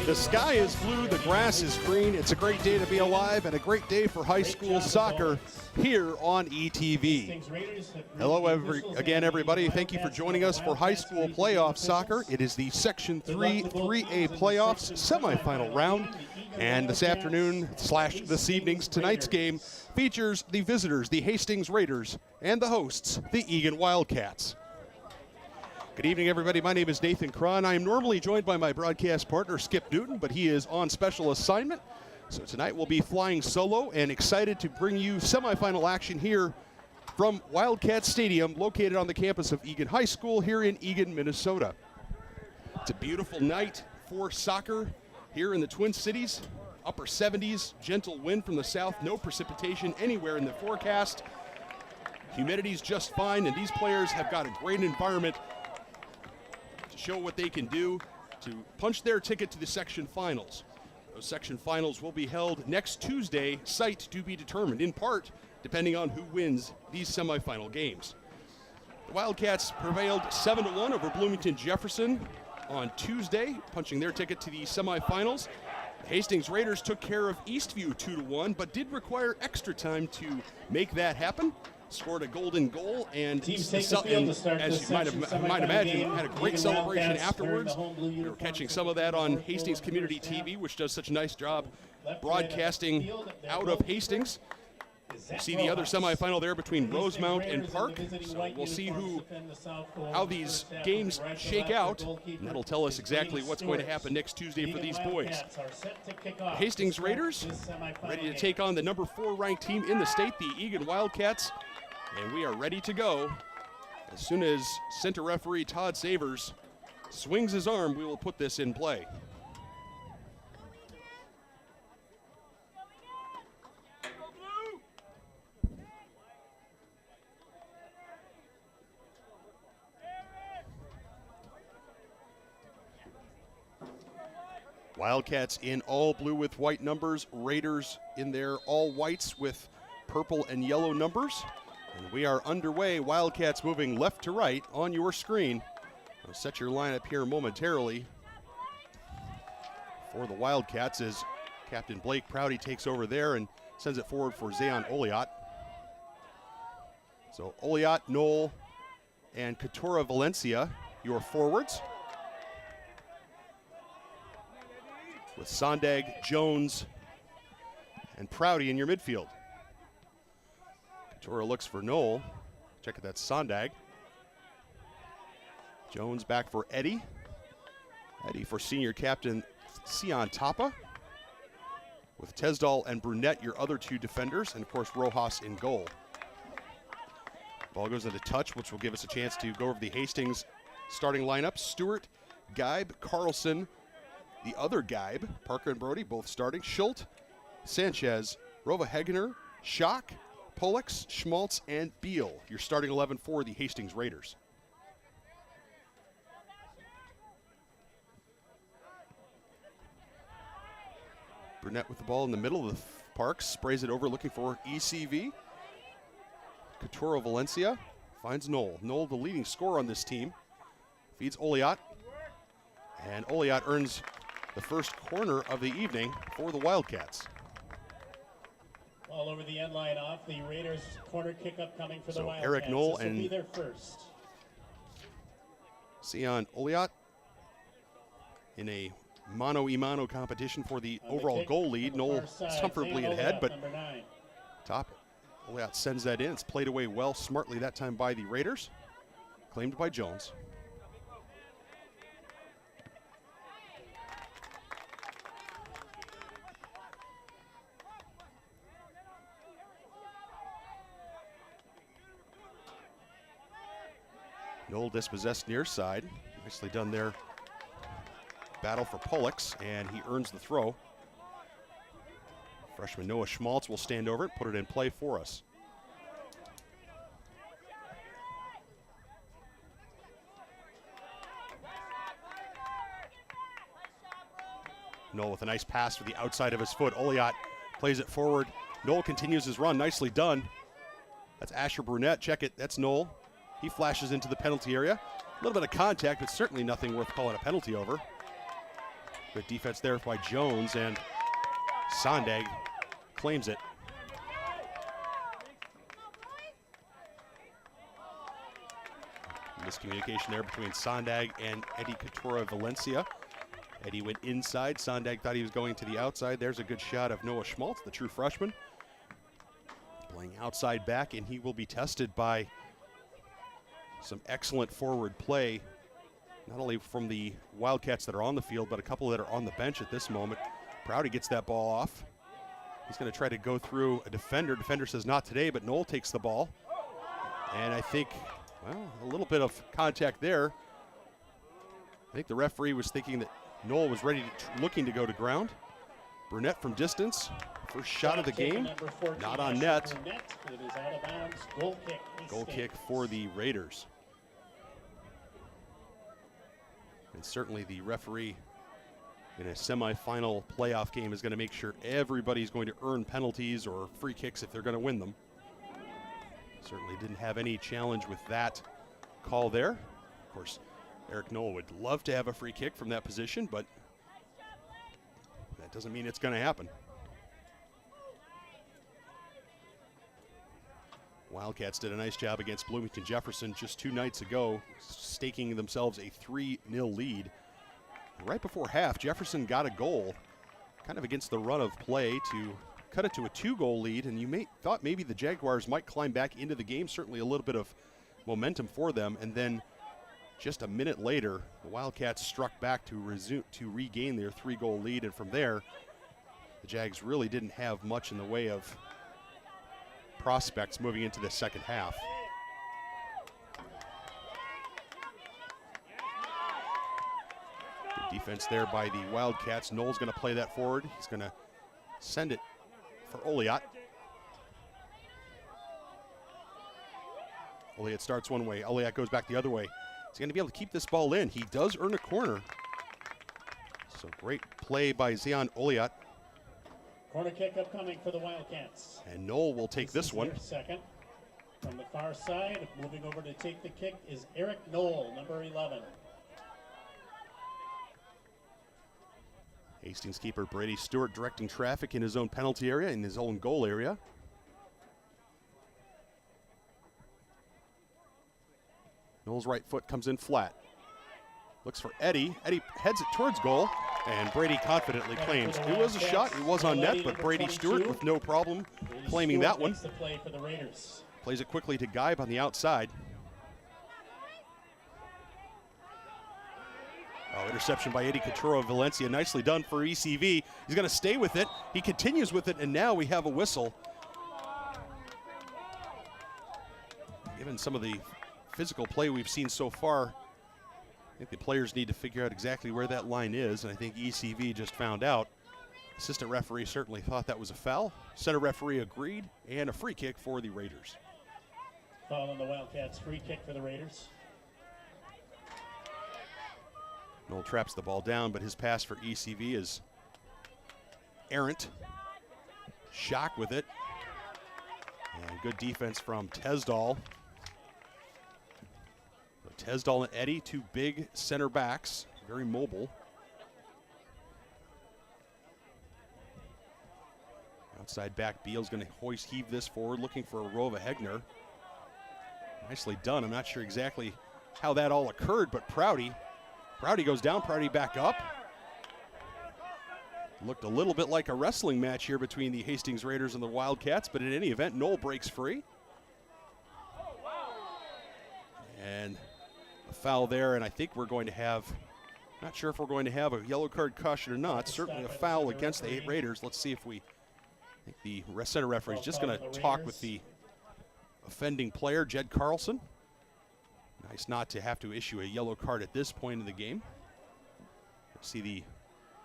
The sky is blue, the grass is green. It's a great day to be alive and a great day for high school soccer here on ETV. Hello again, everybody. Thank you for joining us for high school playoff soccer. It is the Section 3 3A playoffs semifinal round And this afternoon / this evening's tonight's game features the visitors, the Hastings Raiders, and the hosts, the Eagan Wildcats. Good evening, everybody. My name is Nathan Cron. I am normally joined by my broadcast partner, Skip Newton, but he is on special assignment. So tonight we'll be flying solo and excited to bring you semifinal action here from Wildcat Stadium, located on the campus of Eagan High School here in Eagan, Minnesota. It's a beautiful night for soccer here in the Twin Cities. Upper 70s, gentle wind from the south, no precipitation anywhere in the forecast. Humidity's just fine, and these players have got a great environment to show what they can do to punch their ticket to the section finals. Those section finals will be held next Tuesday, site to be determined, in part depending on who wins these semifinal games. The Wildcats prevailed 7-1 over Bloomington Jefferson on Tuesday, punching their ticket to the semifinals. The Hastings Raiders took care of Eastview 2-1, but did require extra time to make that happen. Scored a golden goal, and as you might imagine, had a great celebration afterwards. We were catching some of that on Hastings Community TV, which does such a nice job broadcasting out of Hastings. You see the other semifinal there between Rosemount and Park, so we'll see how these games shake out, and that'll tell us exactly what's going to happen next Tuesday for these boys. The Hastings Raiders ready to take on the number 4 ranked team in the state, the Eagan Wildcats, and we are ready to go. As soon as center referee Todd Savers swings his arm, we will put this in play. Wildcats in all blue with white numbers, Raiders in their all whites with purple and yellow numbers. And we are underway. Wildcats moving left to right on your screen. I'll set your lineup here momentarily for the Wildcats as Captain Blake Prouty takes over there and sends it forward for Zayon Oliot. So Oliot, Knoll, and Katura Valencia, your forwards. With Sondag, Jones, and Prouty in your midfield. Katura looks for Knoll. Check it, that's Sondag. Jones back for Eddie. Eddie for senior captain Sion Tapa. With Tesdall and Brunette, your other 2 defenders, and of course Rojas in goal. Ball goes into touch, which will give us a chance to go over the Hastings starting lineup. Stewart, Geib, Carlson, the other Geib, Parker and Brody, both starting. Schult, Sanchez, Rova Hegener, Schock, Pollux, Schmaltz, and Beal, your starting 11 for the Hastings Raiders. Brunette with the ball in the middle of the park, sprays it over looking for ECV. Katura Valencia finds Knoll. Knoll, the leading scorer on this team, feeds Oliot. And Oliot earns the first corner of the evening for the Wildcats. All over the end line off, the Raiders corner kick up coming for the Wildcats. Eric Knoll and be their first. Sion Oliot in a mano-a-mano competition for the overall goal lead. Knoll is comfortably ahead, but top Oliot sends that in. It's played away well, smartly that time by the Raiders. Claimed by Jones. Knoll dispossessed near side. Nicely done there. Battle for Pollux, and he earns the throw. Freshman Noah Schmaltz will stand over it, put it in play for us. Knoll with a nice pass to the outside of his foot. Oliot plays it forward. Knoll continues his run. Nicely done. That's Asher Brunette. Check it. That's Knoll. He flashes into the penalty area. A little bit of contact, but certainly nothing worth calling a penalty over. Good defense there by Jones, and Sondag claims it. Miscommunication there between Sondag and Eddie Katura Valencia. Eddie went inside. Sondag thought he was going to the outside. There's a good shot of Noah Schmaltz, the true freshman. Playing outside back, and he will be tested by some excellent forward play, not only from the Wildcats that are on the field, but a couple that are on the bench at this moment. Prouty gets that ball off. He's going to try to go through a defender. Defender says not today, but Knoll takes the ball. And I think, well, a little bit of contact there. I think the referee was thinking that Knoll was ready to looking to go to ground. Burnett from distance. First shot of the game. Not on net. It is out of bounds. Goal kick for the Raiders. And certainly the referee in a semifinal playoff game is going to make sure everybody's going to earn penalties or free kicks if they're going to win them. Certainly didn't have any challenge with that call there. Of course, Eric Knoll would love to have a free kick from that position, but that doesn't mean it's going to happen. Wildcats did a nice job against Bloomington Jefferson just 2 nights ago, staking themselves a 3-0 lead. Right before half, Jefferson got a goal, kind of against the run of play, to cut it to a 2-goal lead, and you thought maybe the Jaguars might climb back into the game, certainly a little bit of momentum for them, and then just a minute later, the Wildcats struck back to regain their 3-goal lead, and from there, the Jags really didn't have much in the way of prospects moving into the second half. Good defense there by the Wildcats. Knoll's going to play that forward. He's going to send it for Oliot. Oliot starts one way. Oliot goes back the other way. He's going to be able to keep this ball in. He does earn a corner. So great play by Zion Oliot. Corner kick upcoming for the Wildcats. And Knoll will take this one. Second. From the far side, moving over to take the kick is Eric Knoll, number 11. Hastings keeper Brady Stewart directing traffic in his own penalty area, in his own goal area. Knoll's right foot comes in flat. Looks for Eddie. Eddie heads it towards goal, and Brady confidently claims it was a shot. It was on net, but Brady Stewart with no problem claiming that one. Plays it quickly to Geib on the outside. Oh, interception by Eddie Couture of Valencia. Nicely done for ECV. He's going to stay with it. He continues with it, and now we have a whistle. Given some of the physical play we've seen so far, I think the players need to figure out exactly where that line is, and I think ECV just found out. Assistant referee certainly thought that was a foul. Center referee agreed, and a free kick for the Raiders. Foul on the Wildcats, free kick for the Raiders. Knoll traps the ball down, but his pass for ECV is errant. Shock with it. And good defense from Tesdall. So Tesdall and Eddie, 2 big center backs, very mobile. Outside back, Beal's going to heave this forward, looking for a Rova Hegner. Nicely done. I'm not sure exactly how that all occurred, but Prouty goes down, Prouty back up. Looked a little bit like a wrestling match here between the Hastings Raiders and the Wildcats, but in any event, Knoll breaks free. And a foul there, and I think we're going to have, not sure if we're going to have a yellow card caution or not, certainly a foul against the Raiders. Let's see if I think the center referee is just going to talk with the offending player, Jed Carlson. Nice not to have to issue a yellow card at this point in the game. See the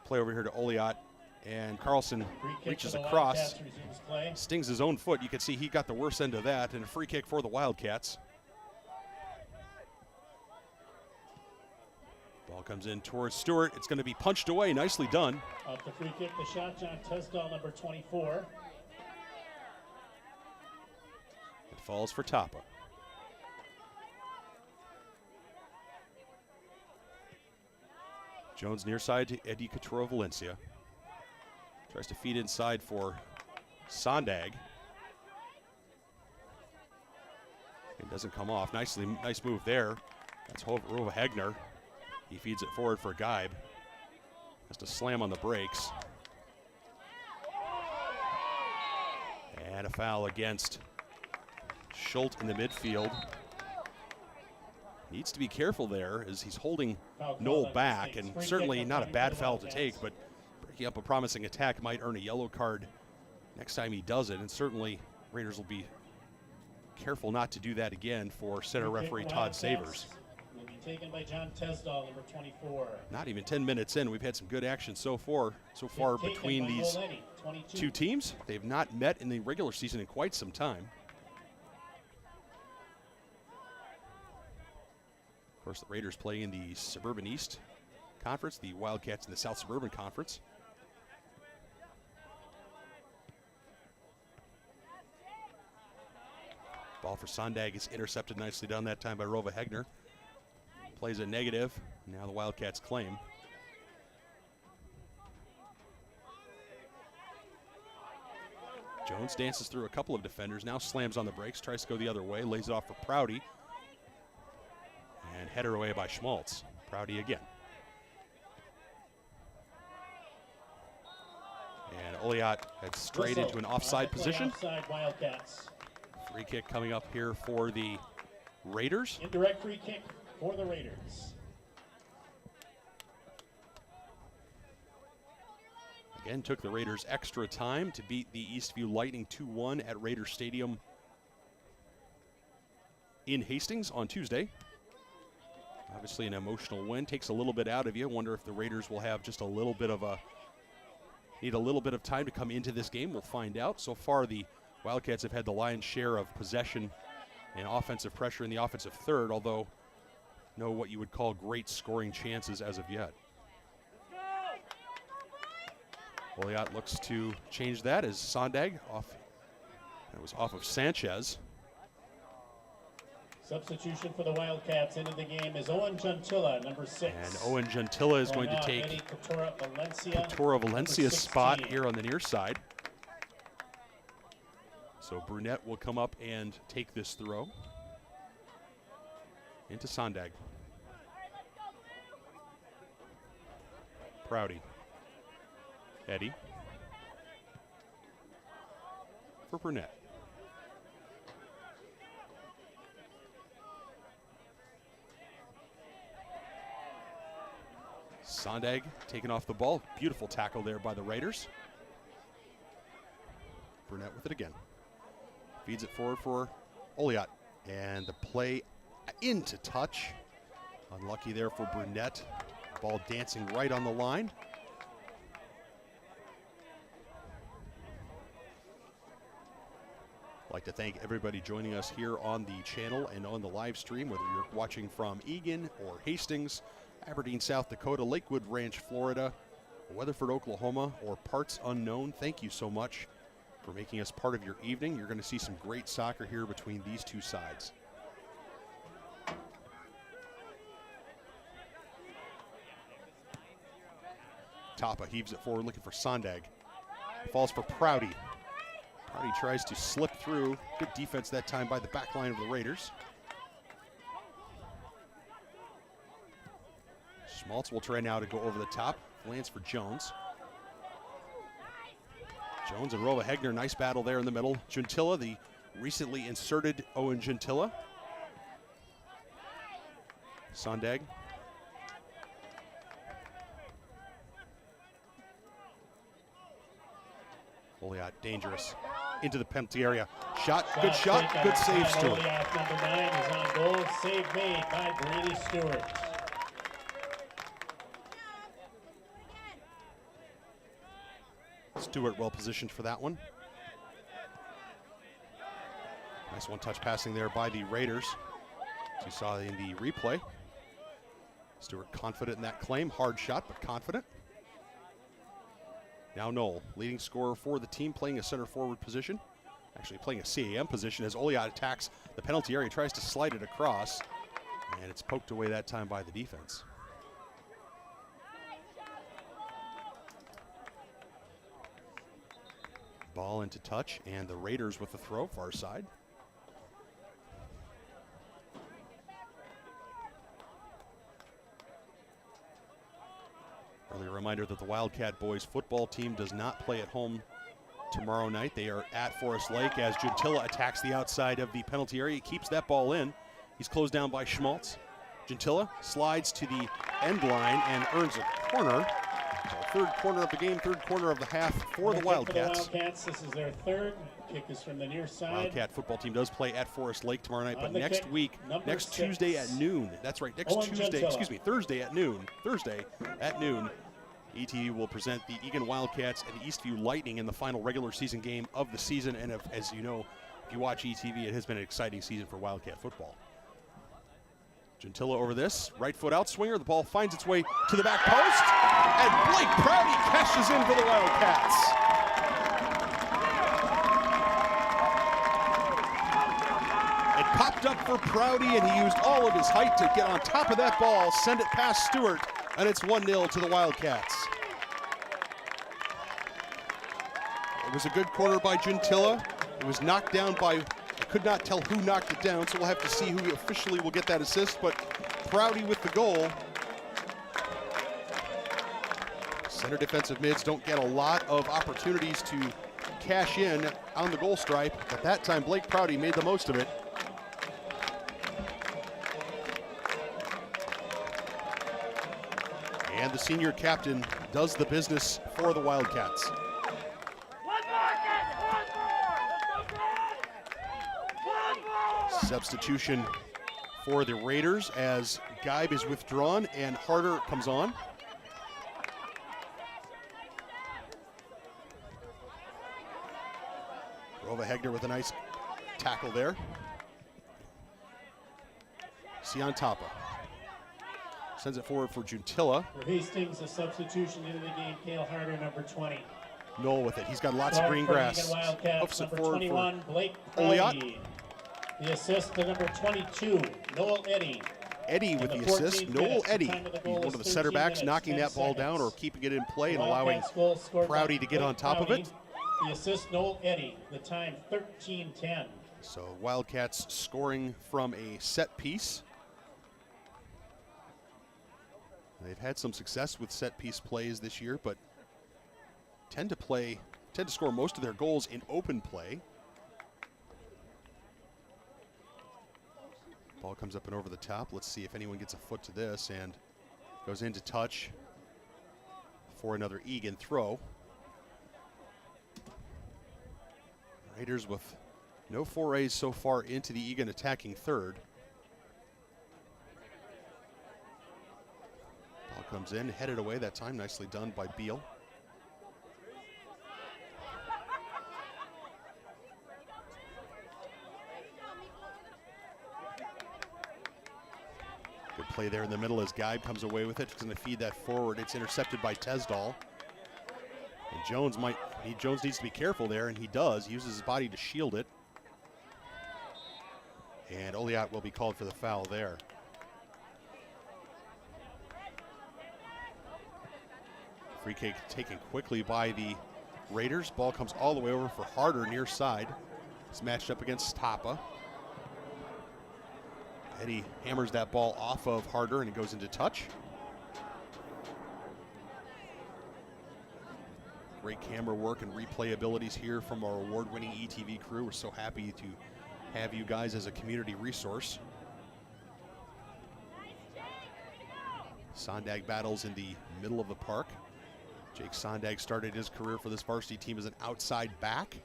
play over here to Oliot, and Carlson reaches across, stings his own foot. You can see he got the worst end of that, and a free kick for the Wildcats. Ball comes in towards Stewart. It's going to be punched away. Nicely done. Off the free kick, the shot, John Tesdall, number 24. It falls for Tapa. Jones near side to Eddie Couture of Valencia. Tries to feed inside for Sondag. It doesn't come off. Nice move there. That's Rova Hegner. He feeds it forward for Geib. Has to slam on the brakes. And a foul against Schultz in the midfield. Needs to be careful there as he's holding Noel back, and certainly not a bad foul to take, but breaking up a promising attack might earn a yellow card next time he does it, and certainly Raiders will be careful not to do that again for center referee Todd Savers. Will be taken by John Tesdall, number 24. Not even 10 minutes in, we've had some good action so far between these two teams. They've not met in the regular season in quite some time. Of course, the Raiders play in the Suburban East Conference, the Wildcats in the South Suburban Conference. Ball for Sondag is intercepted nicely done that time by Rova Hegner. Plays a negative. Now the Wildcats claim. Jones dances through a couple of defenders, now slams on the brakes, tries to go the other way, lays it off for Prouty. And header away by Schmaltz. Prouty again. And Oliat heads straight into an offside position. Offside Wildcats. Free kick coming up here for the Raiders. Indirect free kick for the Raiders. Again, took the Raiders extra time to beat the Eastview Lightning 2-1 at Raider Stadium in Hastings on Tuesday. Obviously an emotional win, takes a little bit out of you. Wonder if the Raiders will have just a little bit of need a little bit of time to come into this game. We'll find out. So far, the Wildcats have had the lion's share of possession and offensive pressure in the offensive third, although no what you would call great scoring chances as of yet. Oliat looks to change that as Sondag was off of Sanchez. Substitution for the Wildcats into the game is Owen Gentilla, number 6. And Owen Gentilla is going to take Coutura Valencia's spot here on the near side. So Brunette will come up and take this throw into Sondag. Prouty. Eddie. For Brunette. Sondag taking off the ball. Beautiful tackle there by the Raiders. Brunette with it again. Feeds it forward for Oliat. And the play into touch. Unlucky there for Brunette. Ball dancing right on the line. I'd like to thank everybody joining us here on the channel and on the live stream, whether you're watching from Eagan or Hastings, Aberdeen, South Dakota, Lakewood Ranch, Florida, Weatherford, Oklahoma, or parts unknown. Thank you so much for making us part of your evening. You're going to see some great soccer here between these two sides. Tapa heaves it forward, looking for Sondag. Falls for Prouty. Prouty tries to slip through. Good defense that time by the back line of the Raiders. Schmaltz will try now to go over the top. Lands for Jones. Jones and Rova Hegner, nice battle there in the middle. Gentilla, the recently inserted Owen Gentilla. Sondag. Oliat, dangerous. Into the penalty area. Shot, good shot, good save, Stewart. Oliat, number 9, is on goal. Save made by Brady Stewart. Stewart well positioned for that one. Nice one-touch passing there by the Raiders, as you saw in the replay. Stewart confident in that claim. Hard shot, but confident. Now Knoll, leading scorer for the team, playing a center forward position. Actually playing a CAM position as Oliat attacks the penalty area, tries to slide it across, and it's poked away that time by the defense. Ball into touch, and the Raiders with the throw, far side. Earlier reminder that the Wildcat boys football team does not play at home tomorrow night. They are at Forest Lake as Gentilla attacks the outside of the penalty area. He keeps that ball in. He's closed down by Schmaltz. Gentilla slides to the end line and earns a corner. So third corner of the game, third corner of the half for the Wildcats. This is their third. Kick is from the near side. Wildcat football team does play at Forest Lake tomorrow night, but next week, next Tuesday at noon. That's right, Thursday at noon. Thursday at noon, ETV will present the Eagan Wildcats and Eastview Lightning in the final regular season game of the season. And as you know, if you watch ETV, it has been an exciting season for Wildcat football. Gentilla over this, right foot out swinger. The ball finds its way to the back post, and Blake Prouty cashes in for the Wildcats. It popped up for Prouty, and he used all of his height to get on top of that ball, send it past Stewart, and it's 1-0 to the Wildcats. It was a good corner by Gentilla. It was knocked down by, I could not tell who knocked it down, so we'll have to see who officially will get that assist, but Prouty with the goal. Center defensive mids don't get a lot of opportunities to cash in on the goal stripe, but that time Blake Prouty made the most of it. And the senior captain does the business for the Wildcats. Substitution for the Raiders as Geib is withdrawn and Harder comes on. Rova Hegner with a nice tackle there. Sion Tapa sends it forward for Gentilla. For Hastings, a substitution into the game, Cale Harder, number 20. Noel with it. He's got lots of green grass. Wildcats, number 21, Blake Oliot. Prouty. The assist to number 22, Noel Eddy. Eddy with the assist. Noel Eddy, one of the center backs, knocking that ball down or keeping it in play and allowing Prouty to get on top of it. The assist, Noel Eddy. The time, 13-10. So Wildcats scoring from a set piece. They've had some success with set piece plays this year, but tend to score most of their goals in open play. Ball comes up and over the top. Let's see if anyone gets a foot to this, and goes into touch for another Eagan throw. Raiders with no forays so far into the Eagan attacking third. Ball comes in, headed away that time. Nicely done by Beal. Good play there in the middle as Geib comes away with it. He's going to feed that forward. It's intercepted by Tesdall. And Jones needs to be careful there, and he does. He uses his body to shield it. And Oliot will be called for the foul there. Free kick taken quickly by the Raiders. Ball comes all the way over for Harder near side. It's matched up against Tapa. Eddy hammers that ball off of Harder, and it goes into touch. Great camera work and replay abilities here from our award-winning ETV crew. We're so happy to have you guys as a community resource. Sondag battles in the middle of the park. Jake Sondag started his career for this varsity team as an outside back.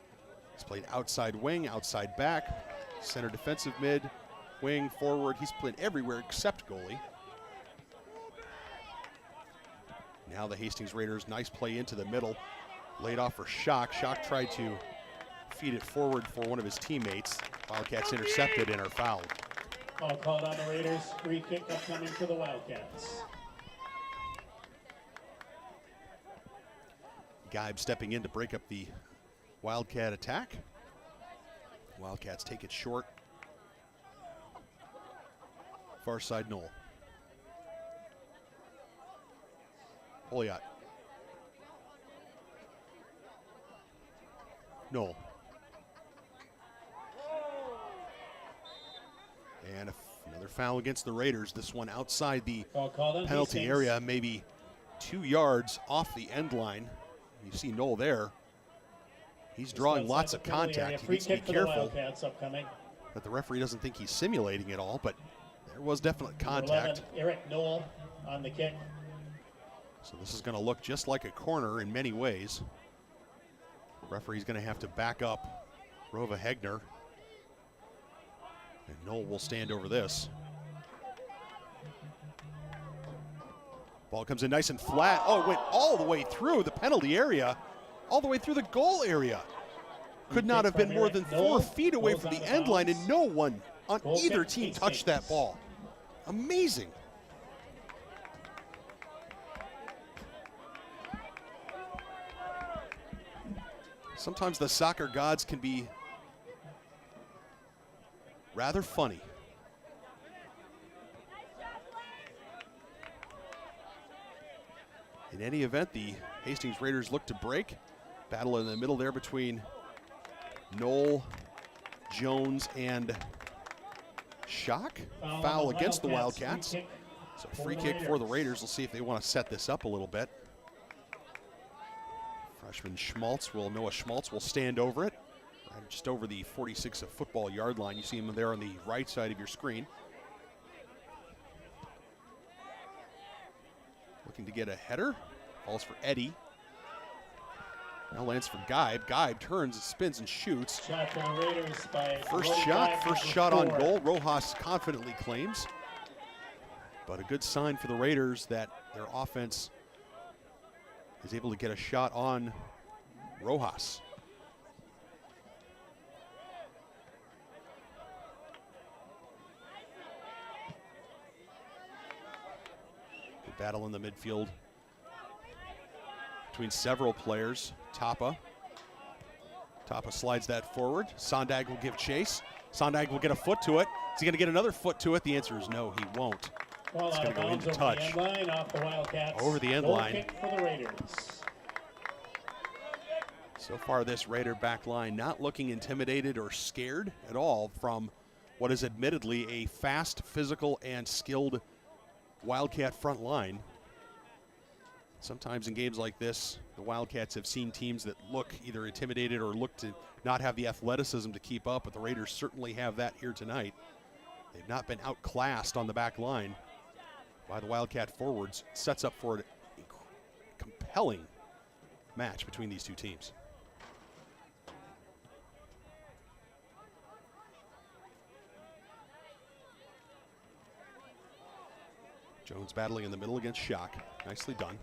He's played outside wing, outside back, center defensive mid, wing, forward. He's played everywhere except goalie. Now the Hastings Raiders, nice play into the middle. Laid off for Schock. Schock tried to feed it forward for one of his teammates. Wildcats intercepted and are fouled. Ball called on the Raiders. Free kick upcoming for the Wildcats. Geib stepping in to break up the Wildcat attack. Wildcats take it short. Far side Knoll. Oliot. Knoll. And another foul against the Raiders. This one outside the penalty area, maybe 2 yards off the end line. You see Knoll there. He's drawing lots of contact. He needs to be careful that the referee doesn't think he's simulating it all, but there was definite contact. 11, Eric Knoll on the kick. So this is going to look just like a corner in many ways. The referee's going to have to back up Rova Hegner. And Knoll will stand over this. Ball comes in nice and flat. Oh, it went all the way through the penalty area, all the way through the goal area. Could not have been more than 4 feet away from the end line, and no one on either team touched that ball. Amazing. Sometimes the soccer gods can be rather funny. In any event, the Hastings Raiders look to break. Battle in the middle there between Knoll, Jones, and Schock. Foul against the Wildcats. So free kick for the Raiders. We'll see if they want to set this up a little bit. Freshman Noah Schmaltz will stand over it. Right just over the 46 of football yard line. You see him there on the right side of your screen. Looking to get a header. Falls for Eddie. Now lands for Geib. Geib turns, spins, and shoots. First shot on goal. Rojas confidently claims. But a good sign for the Raiders that their offense is able to get a shot on Rojas. Good battle in the midfield between several players. Tapa slides that forward. Sondag will give chase. Sondag will get a foot to it. Is he going to get another foot to it? The answer is no, he won't. It's going to go into touch. Over the end line. For the Raiders. So far, this Raider back line not looking intimidated or scared at all from what is admittedly a fast, physical, and skilled Wildcat front line. Sometimes in games like this, the Wildcats have seen teams that look either intimidated or look to not have the athleticism to keep up, but the Raiders certainly have that here tonight. They've not been outclassed on the back line by the Wildcat forwards. It sets up for a compelling match between these two teams. Jones battling in the middle against Schock. Nicely done.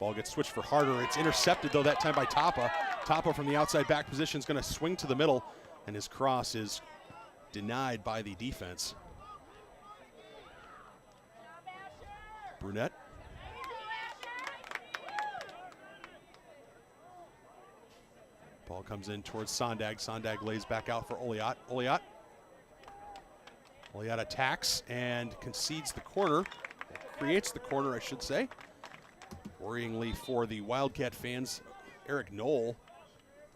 Ball gets switched for Harder. It's intercepted, though, that time by Tapa. Tapa from the outside back position is going to swing to the middle, and his cross is denied by the defense. Brunette. Ball comes in towards Sondag. Sondag lays back out for Oliot. Oliot attacks and concedes the corner. Creates the corner, I should say. Worryingly for the Wildcat fans, Eric Knoll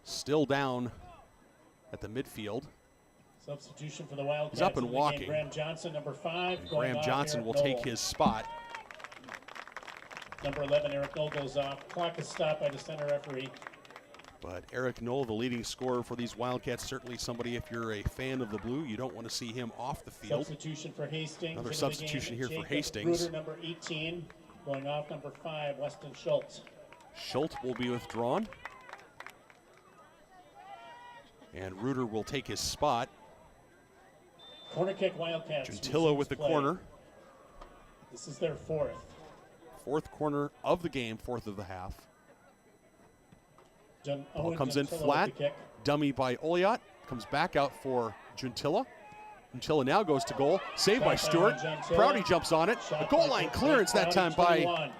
still down at the midfield. Substitution for the Wildcats. He's up and walking. Graham Johnson, number 5. And Graham Johnson will take his spot. Number 11, Eric Knoll goes off. Clock is stopped by the center referee. But Eric Knoll, the leading scorer for these Wildcats, certainly somebody, if you're a fan of the blue, you don't want to see him off the field. Substitution for Hastings. Another substitution here for Hastings. Bruder, number 18, going off number 5, Weston Schultz. Schultz will be withdrawn. And Reuter will take his spot. Corner kick, Wildcats. Gentilla with the corner. This is their 4th. 4th corner of the game, 4th of the half. Ball comes in flat, dummy by Oliot, comes back out for Gentilla. Gentilla now goes to goal, saved by Stewart. Prouty jumps on it. A goal line clearance that time by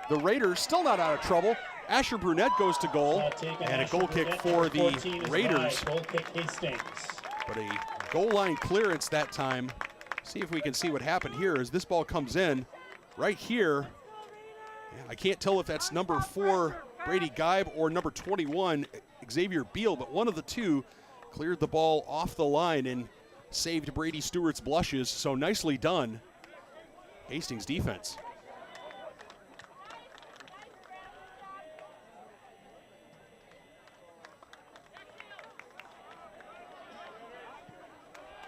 the Raiders, still not out of trouble. Asher Brunette goes to goal, and a goal kick for the Raiders. But a goal line clearance that time. See if we can see what happened here as this ball comes in right here. I can't tell if that's number 4, Brady Geib, or number 21, Xavier Beal, but one of the two cleared the ball off the line and saved Brady Stewart's blushes, so nicely done, Hastings defense.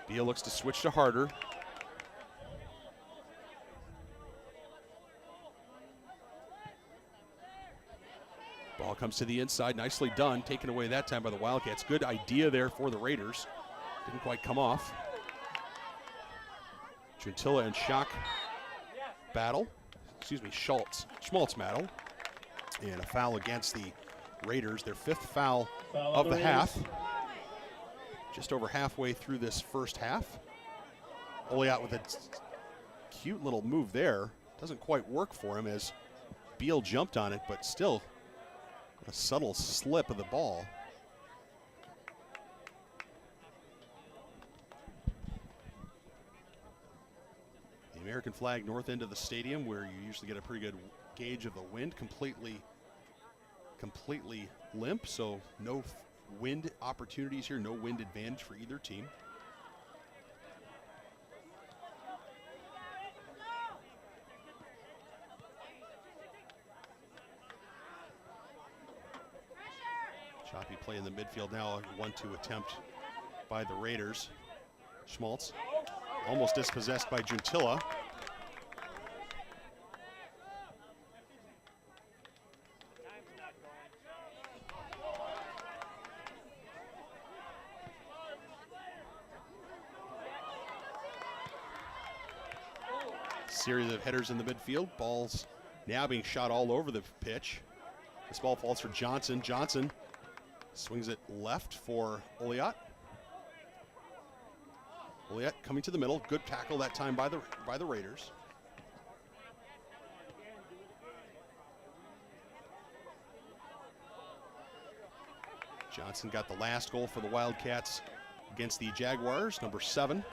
Beal looks to switch to Harder. Ball comes to the inside, nicely done, taken away that time by the Wildcats. Good idea there for the Raiders. Didn't quite come off. Gentilla and Schock battle. Excuse me, Schmaltz battle. And a foul against the Raiders, their 5th foul of the half. Just over halfway through this first half. Oliot with a cute little move there. Doesn't quite work for him as Beal jumped on it, but still a subtle slip of the ball. The American flag north end of the stadium, where you usually get a pretty good gauge of the wind, completely limp, so no wind opportunities here, no wind advantage for either team. Choppy play in the midfield now, a 1-2 attempt by the Raiders. Schmaltz almost dispossessed by Gentilla. Series of headers in the midfield. Balls now being shot all over the pitch. This ball falls for Johnson. Johnson swings it left for Oliot. Oliot coming to the middle. Good tackle that time by the Raiders. Johnson got the last goal for the Wildcats against the Jaguars, number 7.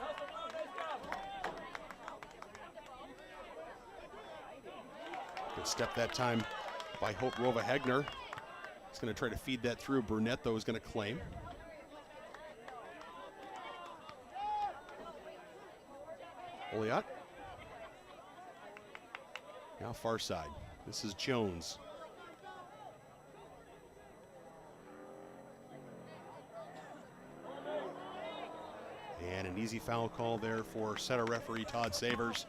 Good step that time by Hope Rova-Hegner. He's going to try to feed that through. Brunette, though, is going to claim. Oliot. Now far side. This is Jones. And an easy foul call there for center referee Todd Savers.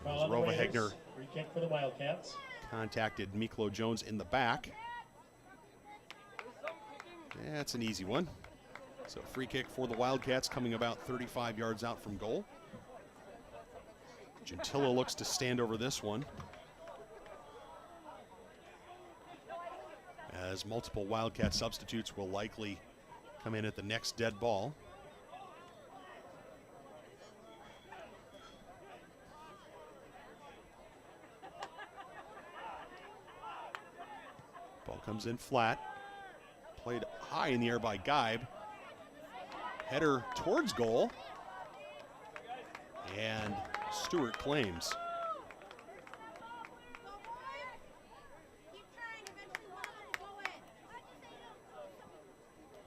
Rova-Hegner free kick for the Wildcats. Contacted Miklo Jones in the back. That's an easy one. So free kick for the Wildcats coming about 35 yards out from goal. Gentilla looks to stand over this one, as multiple Wildcat substitutes will likely come in at the next dead ball. Ball comes in flat. Played high in the air by Geib. Header towards goal. And Stewart claims.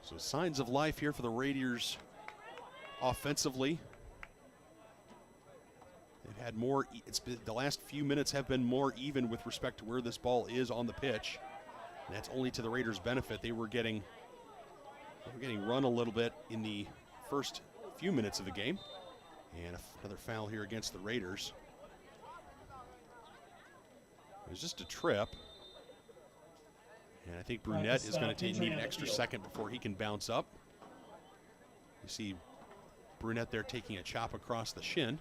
So signs of life here for the Raiders offensively. They've had more, the last few minutes have been more even with respect to where this ball is on the pitch. And that's only to the Raiders' benefit. They were getting run a little bit in the first few minutes of the game. And another foul here against the Raiders. It was just a trip. And I think Brunette is going to need an extra second before he can bounce up. You see Brunette there taking a chop across the shin.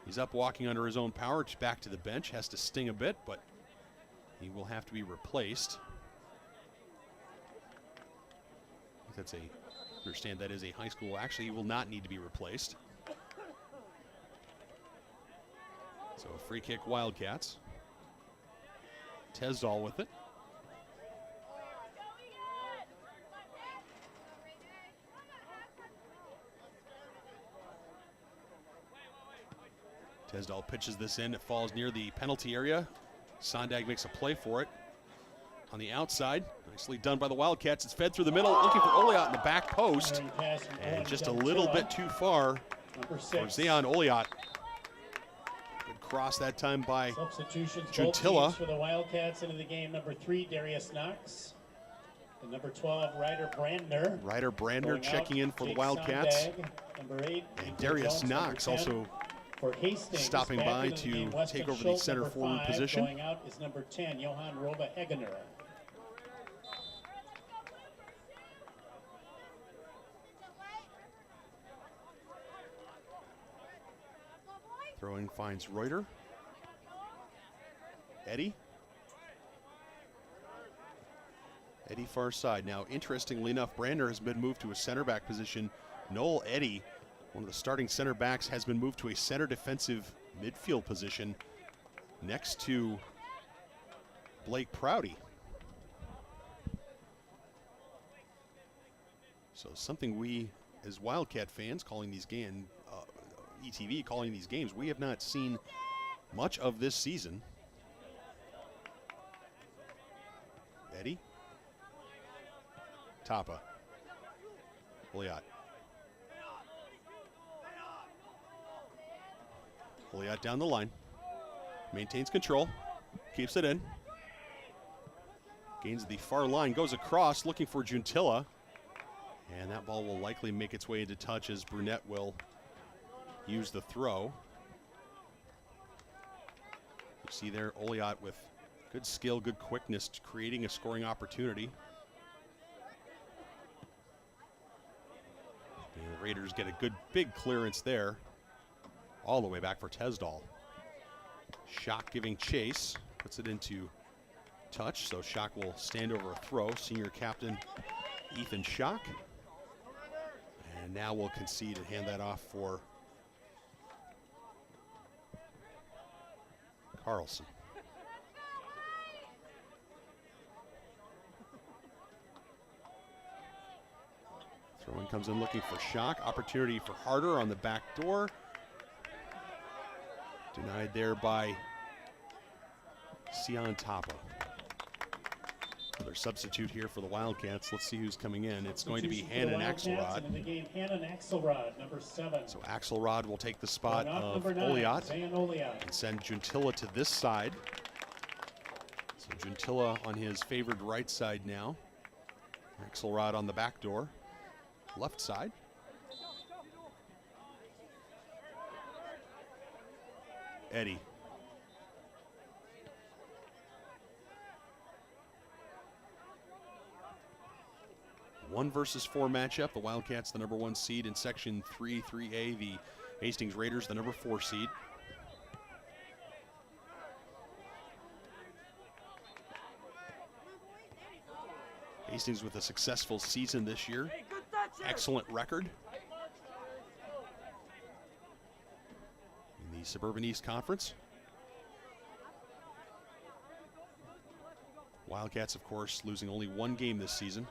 He's up walking under his own power, back to the bench, has to sting a bit, but he will have to be replaced. I understand that is a high school. Actually, he will not need to be replaced. So a free kick, Wildcats. Tezdal with it. Tezdal pitches this in. It falls near the penalty area. Sondag makes a play for it on the outside. Nicely done by the Wildcats. It's fed through the middle, looking for Oliot in the back post. And just a little bit too far for Zeon Oliot. Good cross that time by Substitutions Gentilla. for the Wildcats into the game. Number 3, Darius Knox. And number 12, Ryder Brandner checking in for the Jake Wildcats. Sondag, number 8, And Darius Jones, Knox number 10. also For Hastings, stopping back by into the to game, Weston take over the Schultz, center number forward 5. position. Going out is number 10, Johan Rova Eganer. Throwing finds Reuter. Eddie far side. Now, interestingly enough, Brandner has been moved to a center back position. Noel Eddy, one of the starting center backs, has been moved to a center defensive midfield position next to Blake Prouty. So something we, as Wildcat fans, calling these games, ETV calling these games, we have not seen much of this season. Eddie. Tapa. Holiot. Holiot down the line. Maintains control. Keeps it in. Gains the far line. Goes across looking for Juntilla. And that ball will likely make its way into touch as Brunette will use the throw. You see there Holiot with good skill, good quickness, creating a scoring opportunity. And the Raiders get a good big clearance there. All the way back for Tesdall. Schock giving chase. Puts it into touch, so Schock will stand over a throw. Senior captain Ethan Schock. And now we'll concede and hand that off for Carlson. Throw-in comes in looking for Schock. Opportunity for Harder on the back door. Denied there by Sion Tapa. Another substitute here for the Wildcats. Let's see who's coming in. It's going to be Hannon Axelrod. In the game, Hannon Axelrod, number 7. So Axelrod will take the spot of Holiot and send Juntilla to this side. So Juntilla on his favored right side now. Axelrod on the back door, left side. Eddie. One versus 4 matchup. The Wildcats, the number 1 seed in Section 3-3A. The Hastings Raiders, the number 4 seed. Hastings with a successful season this year. Excellent record in the Suburban East Conference. Wildcats, of course, losing only 1 game this season.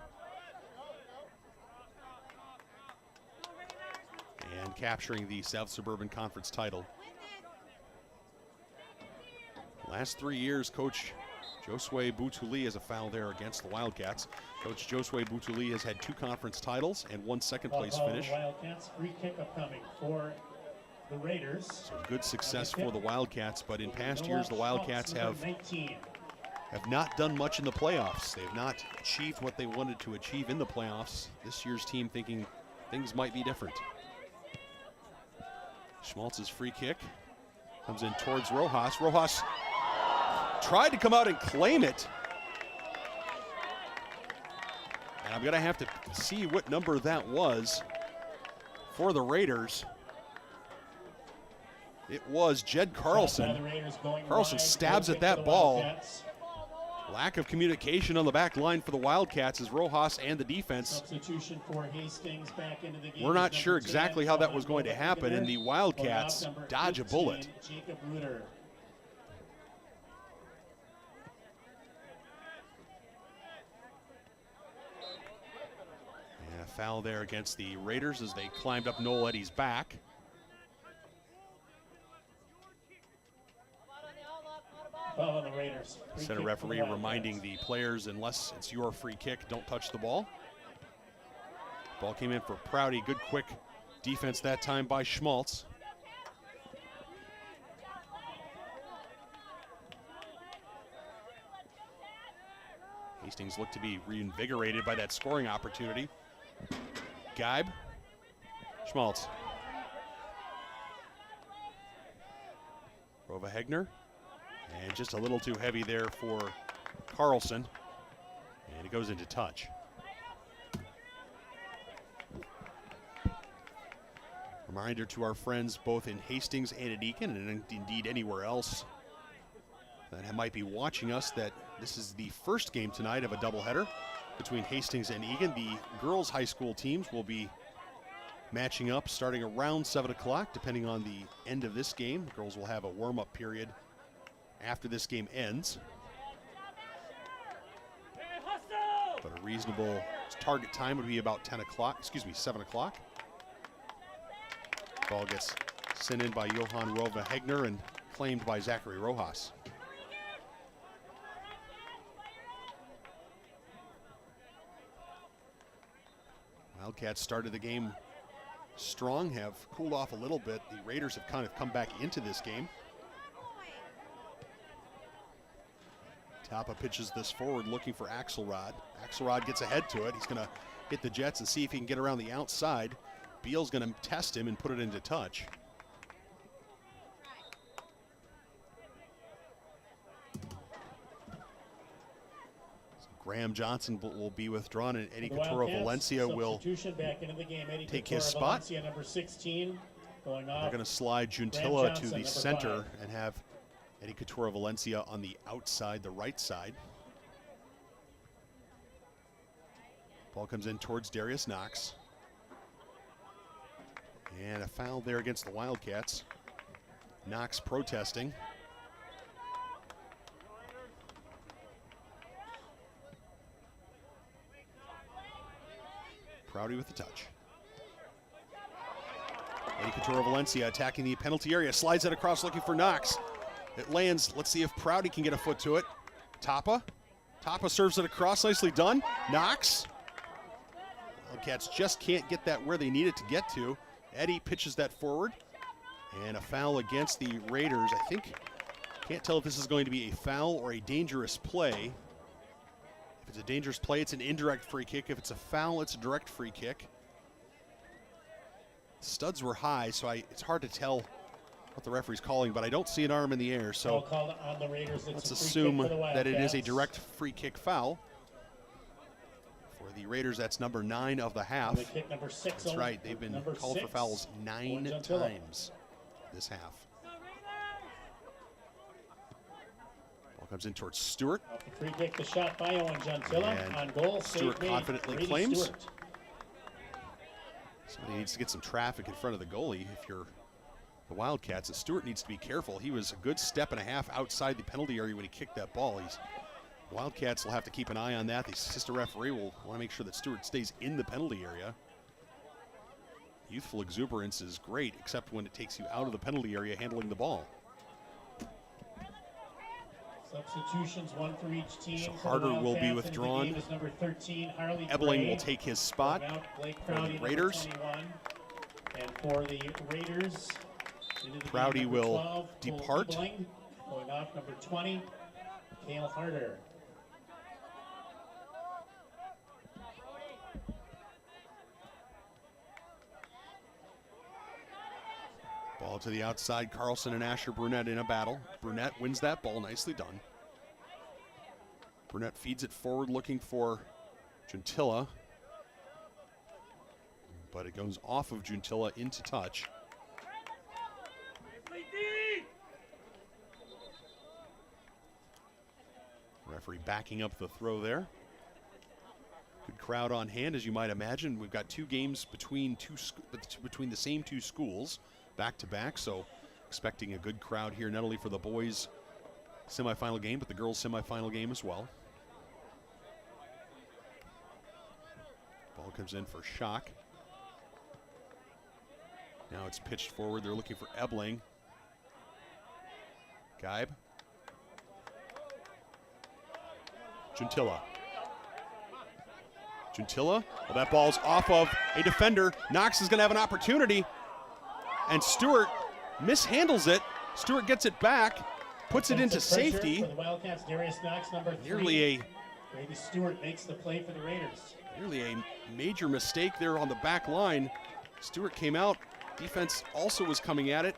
And capturing the South Suburban Conference title. Last 3 years, Coach Josue Butuli has a foul there against the Wildcats. Coach Josue Butuli has had 2 conference titles and 1 second-place finish. Wildcats, free kick upcoming for the Raiders. So good success for the Wildcats, but in past years, the Wildcats have not done much in the playoffs. They have not achieved what they wanted to achieve in the playoffs. This year's team thinking things might be different. Schmaltz's free kick comes in towards Rojas. Rojas tried to come out and claim it. And I'm going to have to see what number that was for the Raiders. It was Jed Carlson. Carlson stabs at that ball. Lack of communication on the back line for the Wildcats as Rojas and the defense. Substitution for Hastings back into the game. We're not sure exactly how that was going to happen, and the Wildcats dodge a bullet. Jacob Ruder. And a foul there against the Raiders as they climbed up Noel Eddy's back. Foul on the Raiders. Center referee reminding the players, unless it's your free kick, don't touch the ball. Ball came in for Prouty. Good quick defense that time by Schmaltz. Hastings looked to be reinvigorated by that scoring opportunity. Geib. Schmaltz. Rova Hegner. And just a little too heavy there for Carlson. And it goes into touch. Reminder to our friends both in Hastings and at Eagan, and indeed anywhere else that might be watching us, that this is the first game tonight of a doubleheader between Hastings and Eagan. The girls' high school teams will be matching up starting around 7 o'clock, depending on the end of this game. The girls will have a warm-up period after this game ends. But a reasonable target time would be about 7 o'clock. Ball gets sent in by Johan Rova Hegner and claimed by Zachary Rojas. Wildcats started the game strong, have cooled off a little bit. The Raiders have kind of come back into this game. Tapa pitches this forward looking for Axelrod. Axelrod gets ahead to it. He's going to hit the Jets and see if he can get around the outside. Beal's going to test him and put it into touch. So Graham Johnson will be withdrawn, and Eddie Couture Valencia will take his spot. Number 16, going off. They're going to slide Juntilla to the center and have Eddie Couture Valencia on the outside, the right side. Ball comes in towards Darius Knox. And a foul there against the Wildcats. Knox protesting. Prouty with the touch. Eddie Couture Valencia attacking the penalty area. Slides it across looking for Knox. It lands. Let's see if Prouty can get a foot to it. Tapa. Tapa serves it across. Nicely done. Knox. Wildcats just can't get that where they need it to get to. Eddie pitches that forward. And a foul against the Raiders. I think, can't tell if this is going to be a foul or a dangerous play. If it's a dangerous play, it's an indirect free kick. If it's a foul, it's a direct free kick. Studs were high, so it's hard to tell what the referee's calling, but I don't see an arm in the air, so on the Raiders. Let's assume that it is a direct free kick foul. For the Raiders, that's number 9 of the half. Kick number 6. That's right, they've been called for fouls 9 times this half. Ball comes in towards Stewart. Free kick, the shot by Owen Juntilla on goal. Stewart confidently claims. Somebody needs to get some traffic in front of the goalie if you're the Wildcats. And Stewart needs to be careful. He was a good step and a half outside the penalty area when he kicked that ball. Wildcats will have to keep an eye on that. The assistant referee will want to make sure that Stewart stays in the penalty area. Youthful exuberance is great, except when it takes you out of the penalty area handling the ball. Substitutions, 1 for each team. So Harder will be withdrawn. Number 13, Harley Ebling Gray will take his spot for the Raiders. And for the Raiders, Prouty will 12, depart. Ebling, going off number 20, Cale Harder. Ball to the outside. Carlson and Asher Brunette in a battle. Brunette wins that ball. Nicely done. Brunette feeds it forward looking for Juntilla. But it goes off of Juntilla into touch. Referee backing up the throw there. Good crowd on hand, as you might imagine. We've got 2 games between the same 2 schools, back to back. So expecting a good crowd here, not only for the boys' semifinal game, but the girls' semifinal game as well. Ball comes in for Schock. Now it's pitched forward. They're looking for Ebling. Geib. Juntilla. Juntilla. Well, that ball's off of a defender. Knox is going to have an opportunity. And Stewart mishandles it. Stewart gets it back, puts it into safety. For the Wildcats, Darius Knox, number 3. Nearly a Brady Stewart makes the play for the Raiders. Nearly a major mistake there on the back line. Stewart came out. Defense also was coming at it.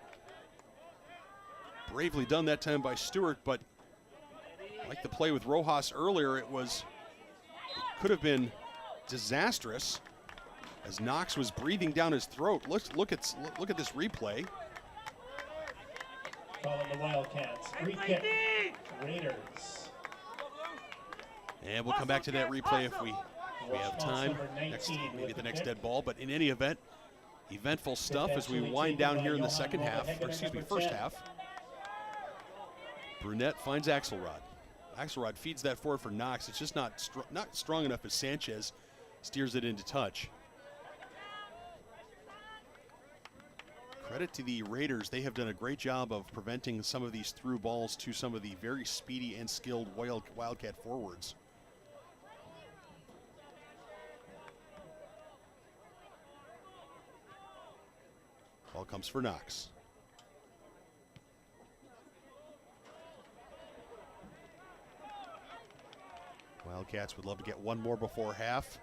Bravely done that time by Stewart, but like the play with Rojas earlier, it could have been disastrous as Knox was breathing down his throat. Look at this replay. Calling the Wildcats. Free kick. Raiders. And we'll come back to that replay if we have time. Maybe the next dead ball. But in any event, eventful stuff as we wind down here in the second half, or excuse me, first half. Brunette finds Axelrod. Axelrod feeds that forward for Knox. It's just not strong enough as Sanchez steers it into touch. Credit to the Raiders. They have done a great job of preventing some of these through balls to some of the very speedy and skilled Wildcat forwards. Ball comes for Knox. Wildcats would love to get one more before half.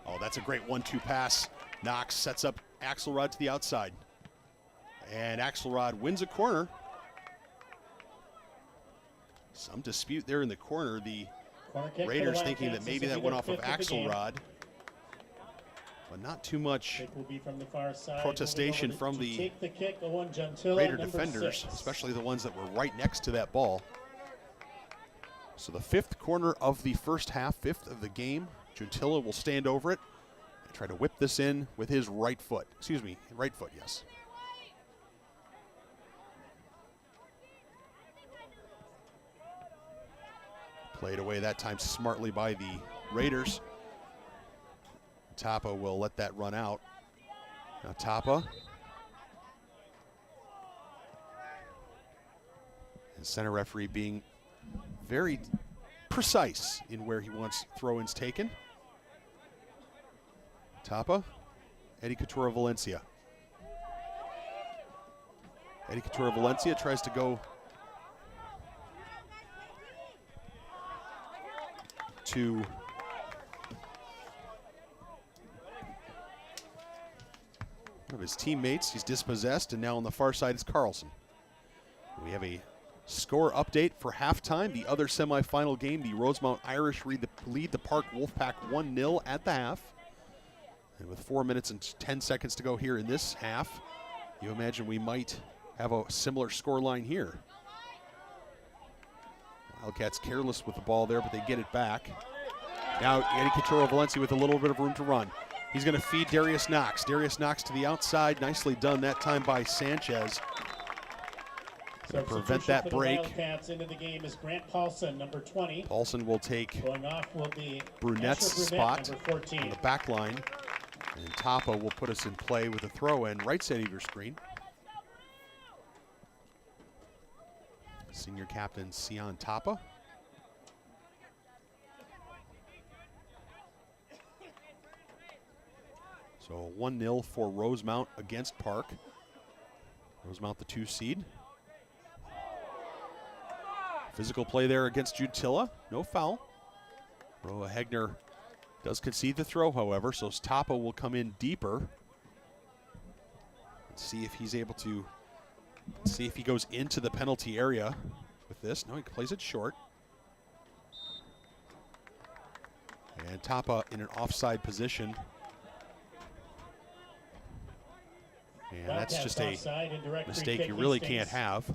Oh, that's a great 1-2 pass. Knox sets up Axelrod to the outside. And Axelrod wins a corner. Some dispute there in the corner. The Raiders thinking that maybe that went off of Axelrod. But not too much protestation from the Raider defenders, especially the ones that were right next to that ball. So the fifth corner of the first half, fifth of the game. Juntilla will stand over it and try to whip this in with his right foot. Excuse me, right foot, yes. Played away that time smartly by the Raiders. Tapa will let that run out. Now Tapa. And center referee being very precise in where he wants throw-ins taken. Tapa, Eddie Couture Valencia. Eddie Couture Valencia tries to go to one of his teammates. He's dispossessed, and now on the far side is Carlson. We have a score update for halftime. The other semifinal game, the Rosemount Irish lead the Park Wolfpack 1-0 at the half. And with 4 minutes and 10 seconds to go here in this half, you imagine we might have a similar score line here. Wildcats careless with the ball there, but they get it back. Now Eddie Couture Valencia with a little bit of room to run. He's going to feed Darius Knox. Darius Knox to the outside. Nicely done that time by Sanchez. To prevent that break. Wildcats into the game is Grant Paulson, number 20. Paulson will take Going off will be Brunette's spot number 14. on the back line. And Tapa will put us in play with a throw-in right side of your screen. Senior captain Sion Tapa. So 1-0 for Rosemount against Park. Rosemount the 2 seed. Physical play there against Jutilla. No foul. Roa Hegner does concede the throw, however, so Tapa will come in deeper. Let's see if he's able to, see if he goes into the penalty area with this. No, he plays it short. And Tapa in an offside position. And that's just a mistake you really can't have.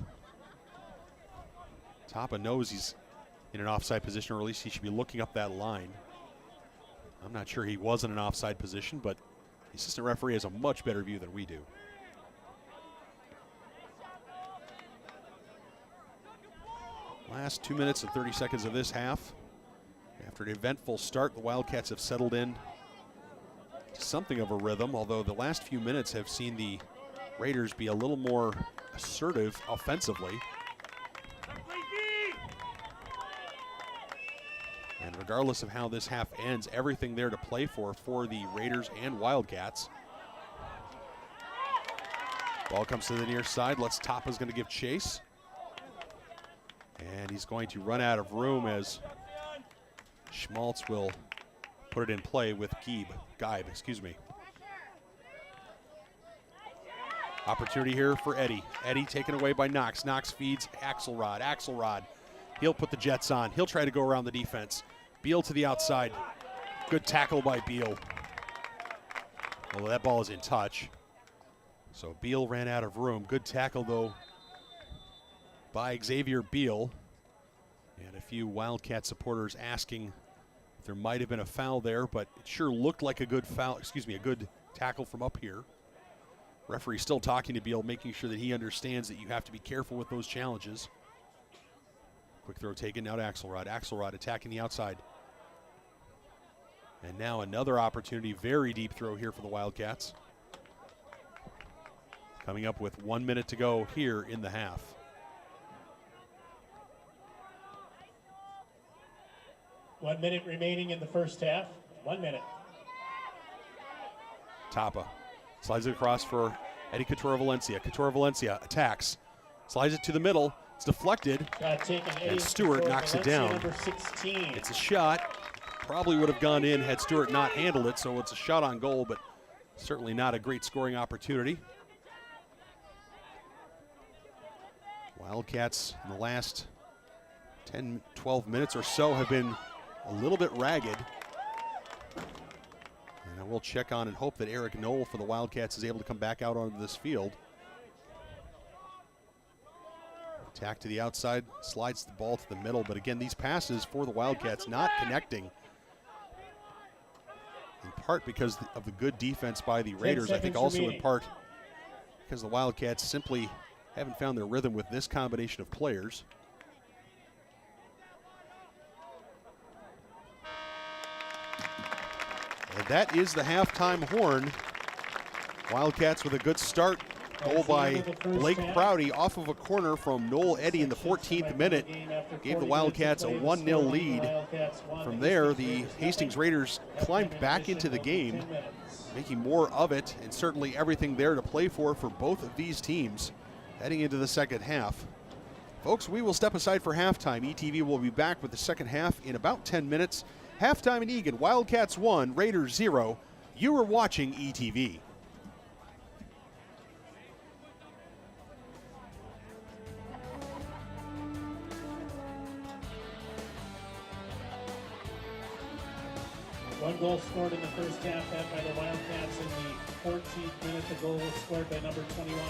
Tapa knows he's in an offside position, or at least he should be looking up that line. I'm not sure he was in an offside position, but the assistant referee has a much better view than we do. Last 2 minutes and 30 seconds of this half. After an eventful start, the Wildcats have settled in to something of a rhythm, although the last few minutes have seen the Raiders be a little more assertive offensively. And regardless of how this half ends, everything there to play for the Raiders and Wildcats. Ball comes to the near side. Tapa's going to give chase. And he's going to run out of room as Schmaltz will put it in play with Geib, excuse me. Opportunity here for Eddie. Eddie taken away by Knox. Knox feeds Axelrod. Axelrod, he'll put the Jets on. He'll try to go around the defense. Beal to the outside. Good tackle by Beal. Although that ball is in touch. So Beal ran out of room. Good tackle, though, by Xavier Beal. And a few Wildcat supporters asking if there might have been a foul there, but it sure looked like a good foul, a good tackle from up here. Referee still talking to Beal, making sure that he understands that you have to be careful with those challenges. Quick throw taken now to Axelrod. Axelrod attacking the outside. And now another opportunity, very deep throw here for the Wildcats. Coming up with 1 minute to go here in the half. 1 minute remaining in the first half. 1 minute. Tapa slides it across for Eddie Couture-Valencia. Couture-Valencia attacks. Slides it to the middle. It's deflected. And Stewart knocks it down. Number 16. It's a shot. Probably would have gone in had Stewart not handled it, so it's a shot on goal, but certainly not a great scoring opportunity. Wildcats in the last 10, 12 minutes or so have been a little bit ragged. And I will check on and hope that Eric Knoll for the Wildcats is able to come back out onto this field. Attack to the outside, slides the ball to the middle, but again, these passes for the Wildcats not connecting. In part because of the good defense by the Raiders, I think also in part because the Wildcats simply haven't found their rhythm with this combination of players. And that is the halftime horn. Wildcats with a good start. Goal by Blake Prouty off of a corner from Noel Eddy in the 14th minute. Gave the Wildcats a 1-0 lead. From there, the Hastings Raiders climbed back into the game, making more of it, and certainly everything there to play for both of these teams heading into the second half. Folks, we will step aside for halftime. ETV will be back with the second half in about 10 minutes. Halftime in Eagan, Wildcats 1, Raiders 0. You are watching ETV. One goal scored in the first half, that by the Wildcats in the 14th minute. The goal was scored by number 21.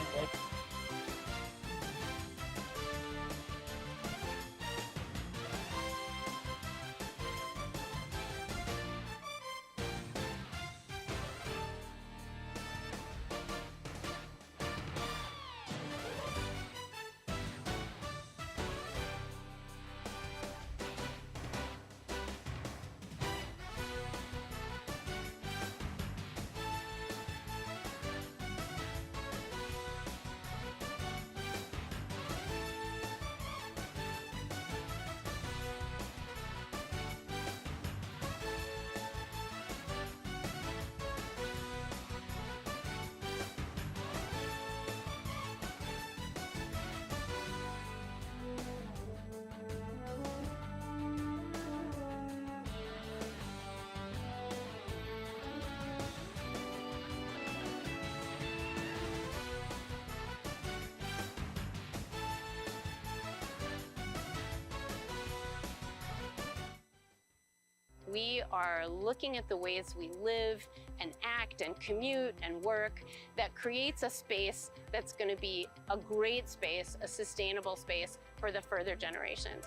We are looking at the ways we live and act and commute and work that creates a space that's going to be a great space, a sustainable space for the further generations.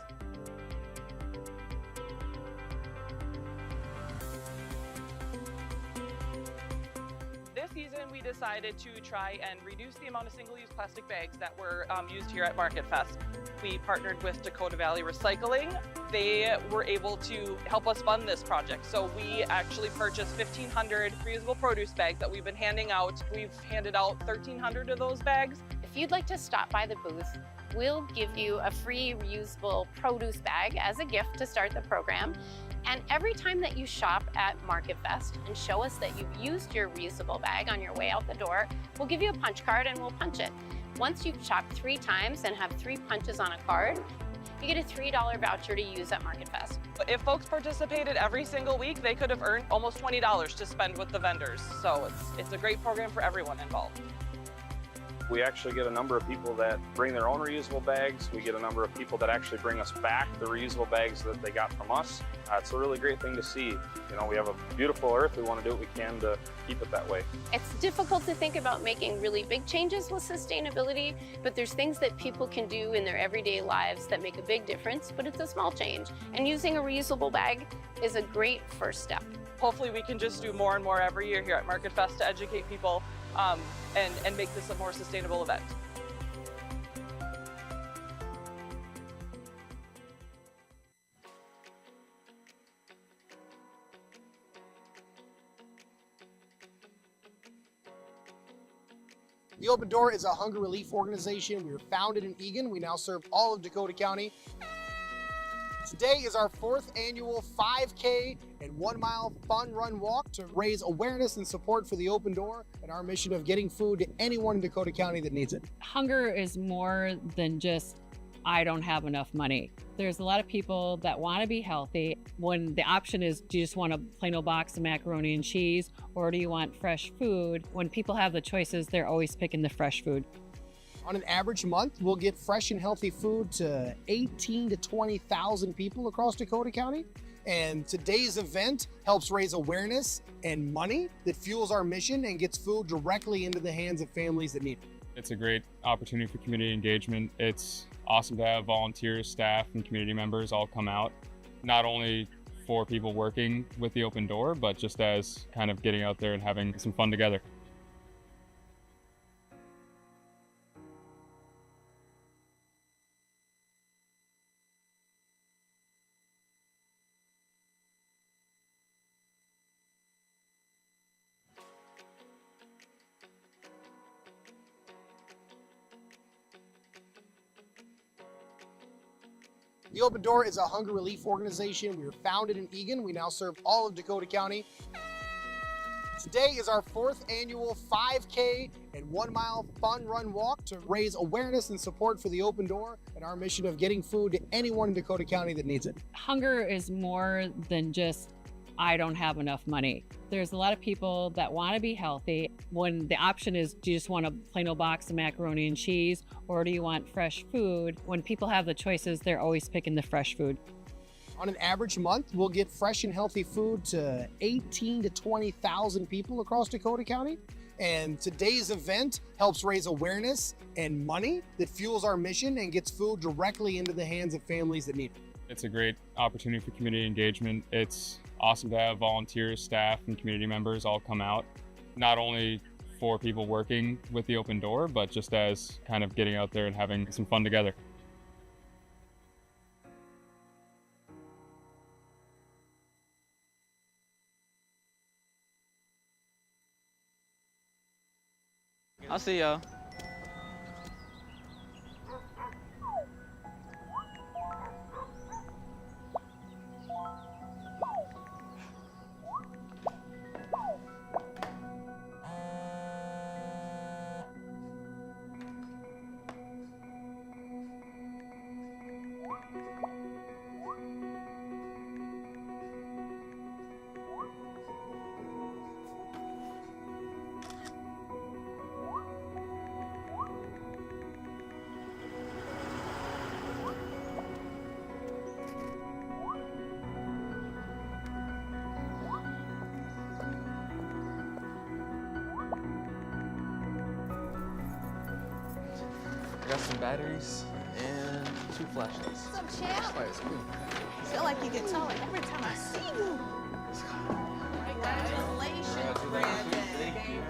This season, we decided to try and reduce the amount of single-use plastic bags that were used here at Market Fest. We partnered with Dakota Valley Recycling. They were able to help us fund this project. So we actually purchased 1,500 reusable produce bags that we've been handing out. We've handed out 1,300 of those bags. If you'd like to stop by the booth, we'll give you a free reusable produce bag as a gift to start the program. And every time that you shop at Market Fest and show us that you've used your reusable bag on your way out the door, we'll give you a punch card and we'll punch it. Once you've shopped 3 times and have 3 punches on a card, you get a $3 voucher to use at Market Fest. If folks participated every single week, they could have earned almost $20 to spend with the vendors. So it's a great program for everyone involved. We actually get a number of people that bring their own reusable bags. We get a number of people that actually bring us back the reusable bags that they got from us. It's a really great thing to see. You know, we have a beautiful earth. We want to do what we can to keep it that way. It's difficult to think about making really big changes with sustainability, but there's things that people can do in their everyday lives that make a big difference, but it's a small change. And using a reusable bag is a great first step. Hopefully we can just do more and more every year here at Market Fest to educate people and make this a more sustainable event. The Open Door is a hunger relief organization. We were founded in Eagan. We now serve all of Dakota County. Today is our 4th annual 5K and 1 mile fun run walk to raise awareness and support for the Open Door and our mission of getting food to anyone in Dakota County that needs it. Hunger is more than just, I don't have enough money. There's a lot of people that want to be healthy when the option is, do you just want a plain old box of macaroni and cheese, or do you want fresh food? When people have the choices, they're always picking the fresh food. On an average month, we'll get fresh and healthy food to 18,000 to 20,000 people across Dakota County. And today's event helps raise awareness and money that fuels our mission and gets food directly into the hands of families that need it. It's a great opportunity for community engagement. It's awesome to have volunteers, staff, and community members all come out, not only for people working with the Open Door, but just as kind of getting out there and having some fun together. The Open Door is a hunger relief organization. We were founded in Eagan. We now serve all of Dakota County. Today is our 4th annual 5K and 1 mile fun run walk to raise awareness and support for the Open Door and our mission of getting food to anyone in Dakota County that needs it. Hunger is more than just, I don't have enough money. There's a lot of people that want to be healthy when the option is, do you just want a plain old box of macaroni and cheese, or do you want fresh food? When people have the choices, they're always picking the fresh food. On an average month, we'll get fresh and healthy food to 18,000 to 20,000 people across Dakota County. And today's event helps raise awareness and money that fuels our mission and gets food directly into the hands of families that need it. It's a great opportunity for community engagement. It's awesome to have volunteers, staff, and community members all come out, not only for people working with the Open Door, but just as kind of getting out there and having some fun together. I'll see y'all. Got some batteries and 2 flashlights. What's up, champ? Flashlights, cool. I feel like you get taller every time I see you. Congratulations, Brandon. Thank you.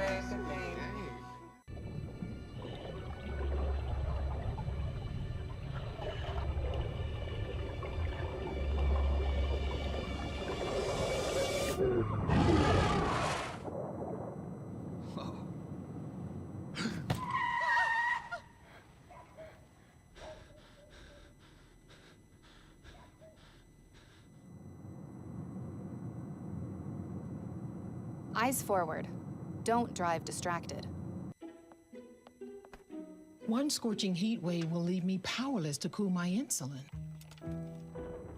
Eyes forward. Don't drive distracted. One scorching heat wave will leave me powerless to cool my insulin.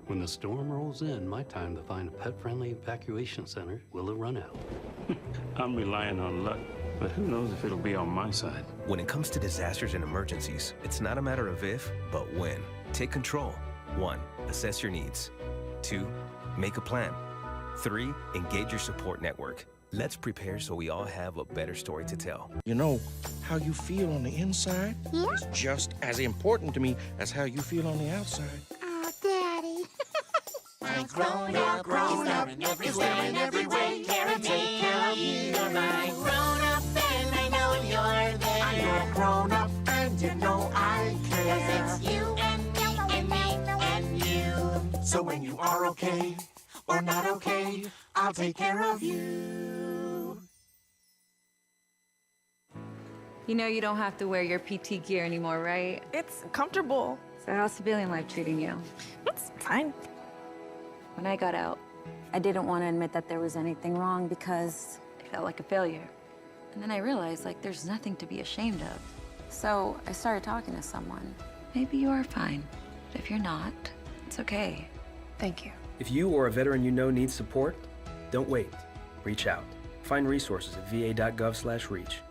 When the storm rolls in, my time to find a pet-friendly evacuation center will have run out. I'm relying on luck, but who knows if it'll be on my side. When it comes to disasters and emergencies, it's not a matter of if, but when. Take control. 1. Assess your needs. 2. Make a plan. 3. Engage your support network. Let's prepare so we all have a better story to tell. You know, how you feel on the inside is just as important to me as how you feel on the outside. Oh, Daddy. I'm grown up, in every way, care and take care of you. You're my grown up, and I know you're there. I'm your grown up, and you know I care. 'Cause it's you and me and me and you. So when you are okay or not okay, I'll take care of you. You know you don't have to wear your PT gear anymore, right? It's comfortable. So how's civilian life treating you? It's fine. When I got out, I didn't want to admit that there was anything wrong because I felt like a failure. And then I realized, like, there's nothing to be ashamed of. So I started talking to someone. Maybe you are fine. But if you're not, it's okay. Thank you. If you or a veteran you know needs support, don't wait. Reach out. Find resources at va.gov/reach.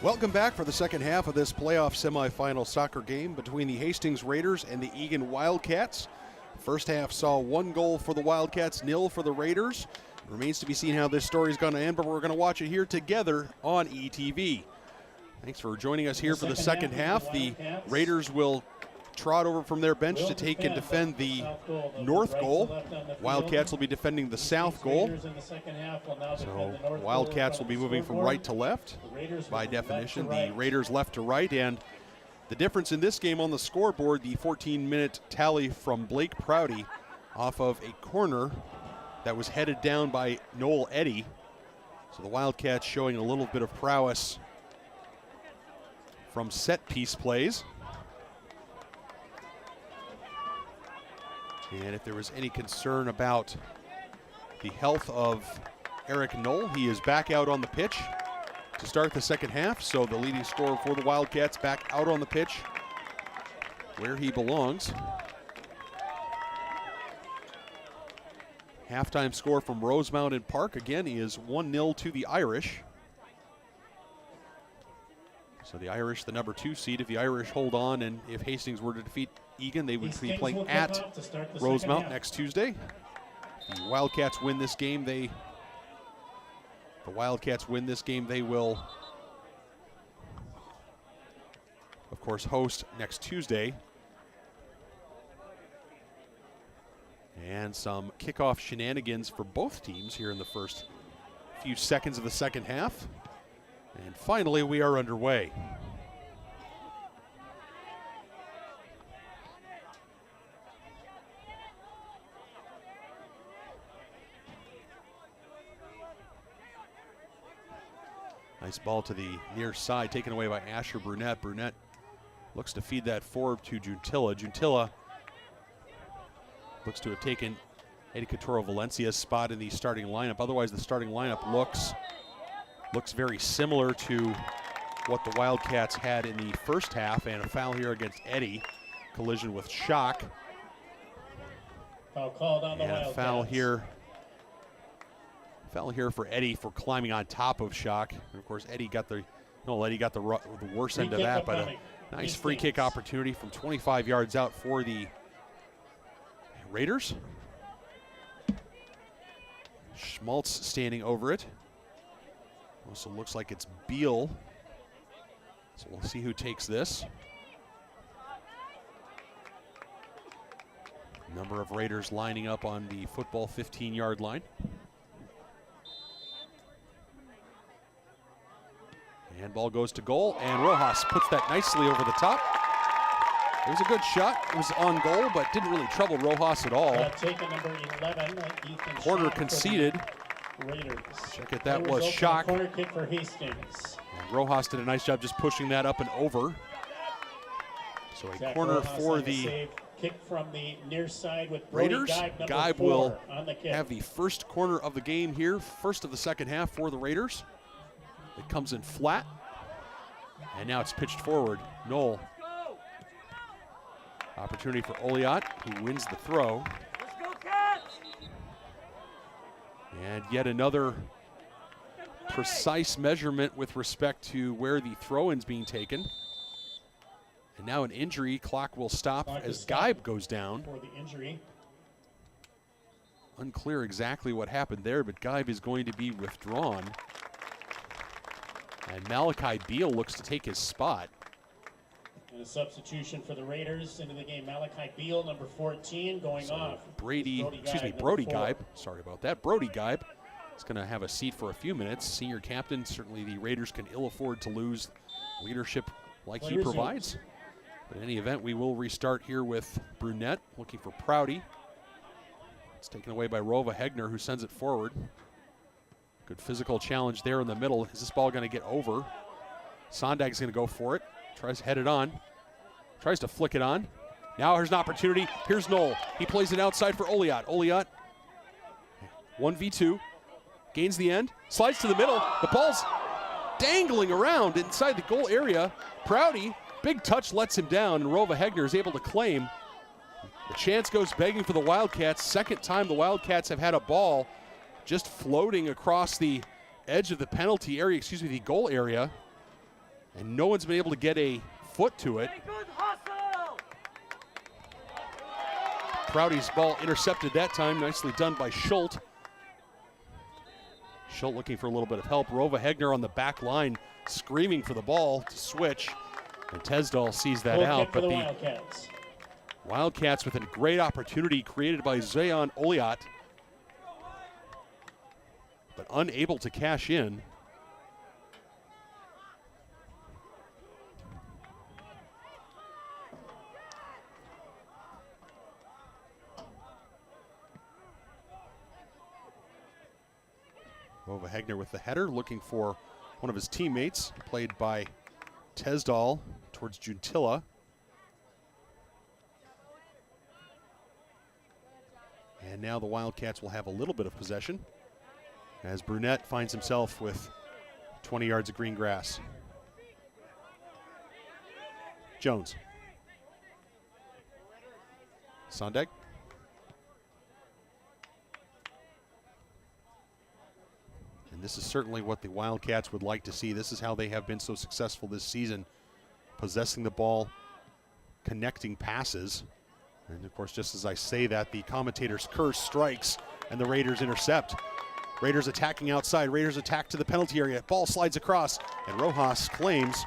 Welcome back for the second half of this playoff semifinal soccer game between the Hastings Raiders and the Eagan Wildcats. First half saw 1 goal for the Wildcats, 0 for the Raiders. It remains to be seen how this story is going to end, but we're going to watch it here together on ETV. Thanks for joining us here for the second half. The Raiders will trot over from their bench to take and defend the north goal. Wildcats will be defending the south goal. So Wildcats will be moving from right to left. By definition, the Raiders left to right. And the difference in this game on the scoreboard, the 14-minute tally from Blake Prouty off of a corner that was headed down by Noel Eddy. So the Wildcats showing a little bit of prowess from set piece plays. And if there was any concern about the health of Eric Knoll, he is back out on the pitch to start the second half. So the leading scorer for the Wildcats back out on the pitch where he belongs. Halftime score from Rosemount Park again is 1-0 to the Irish. So the Irish, the number 2 seed. If the Irish hold on and if Hastings were to defeat Eagan, they would be playing at Rosemount next Tuesday. The Wildcats win this game, they will, of course, host next Tuesday. And some kickoff shenanigans for both teams here in the first few seconds of the second half. And finally, we are underway. Nice ball to the near side, taken away by Asher Brunette. Brunette looks to feed that forward to Juntilla. Juntilla looks to have taken Eddie Couture Valencia's spot in the starting lineup. Otherwise, the starting lineup looks very similar to what the Wildcats had in the first half, and a foul here against Eddie. Collision with Shock. Foul called on the And Wildcats. Foul here for Eddie for climbing on top of Shock. And of course, Eddie got the worst end of that, but a nice free kick opportunity from 25 yards out for the Raiders. Schmaltz standing over it. Also looks like it's Beal. So we'll see who takes this. Number of Raiders lining up on the football 15-yard line. Handball goes to goal, and Rojas puts that nicely over the top. It was a good shot. It was on goal, but didn't really trouble Rojas at all. Taken number 11, Ethan Corner Shock conceded. Raiders. Check it, that was Raiders Shock. open corner kick for Hastings. And Rojas did a nice job just pushing that up and over. So a Zach corner Rojas for on the save. Kick from the near side with Brody Raiders. Geib, Geib 4 will on the kick. have the first corner of the game here, first of the second half for the Raiders. It comes in flat, and now it's pitched forward. Knoll. Opportunity for Oliot, who wins the throw. And yet another precise measurement with respect to where the throw-in's being taken. And now an injury. Clock will stop as Geib goes down. For the injury. Unclear exactly what happened there, but Geib is going to be withdrawn. And Malachi Beal looks to take his spot. And a substitution for the Raiders into the game. Malachi Beal, number 14, going off. Brody Geib. Sorry about that. Brody Geib is going to have a seat for a few minutes. Senior captain. Certainly the Raiders can ill afford to lose leadership like he provides. But in any event, we will restart here with Brunette looking for Prouty. It's taken away by Rova Hegner, who sends it forward. Good physical challenge there in the middle. Is this ball going to get over? Sondag's going to go for it. Tries to head it on. Tries to flick it on. Now here's an opportunity. Here's Knoll. He plays it outside for Oliot. Oliot, 1v2. Gains the end. Slides to the middle. The ball's dangling around inside the goal area. Prouty, big touch lets him down, and Rova Hegner is able to claim. The chance goes begging for the Wildcats. Second time the Wildcats have had a ball just floating across the edge of the penalty area, the goal area. And no one's been able to get a foot to it. Prouty's ball intercepted that time. Nicely done by Schultz. Schultz looking for a little bit of help. Rova Hegner on the back line screaming for the ball to switch. And Tesdal sees that out. But the Wildcats with a great opportunity created by Zayon Oliot, but unable to cash in. Rova Hegner with the header, looking for one of his teammates, played by Tesdal towards Juntilla. And now the Wildcats will have a little bit of possession as Brunette finds himself with 20 yards of green grass. Jones. Sondag. And this is certainly what the Wildcats would like to see. This is how they have been so successful this season, possessing the ball, connecting passes. And of course, just as I say that, the commentator's curse strikes and the Raiders intercept. Raiders attacking outside. Raiders attack to the penalty area. Ball slides across, and Rojas claims.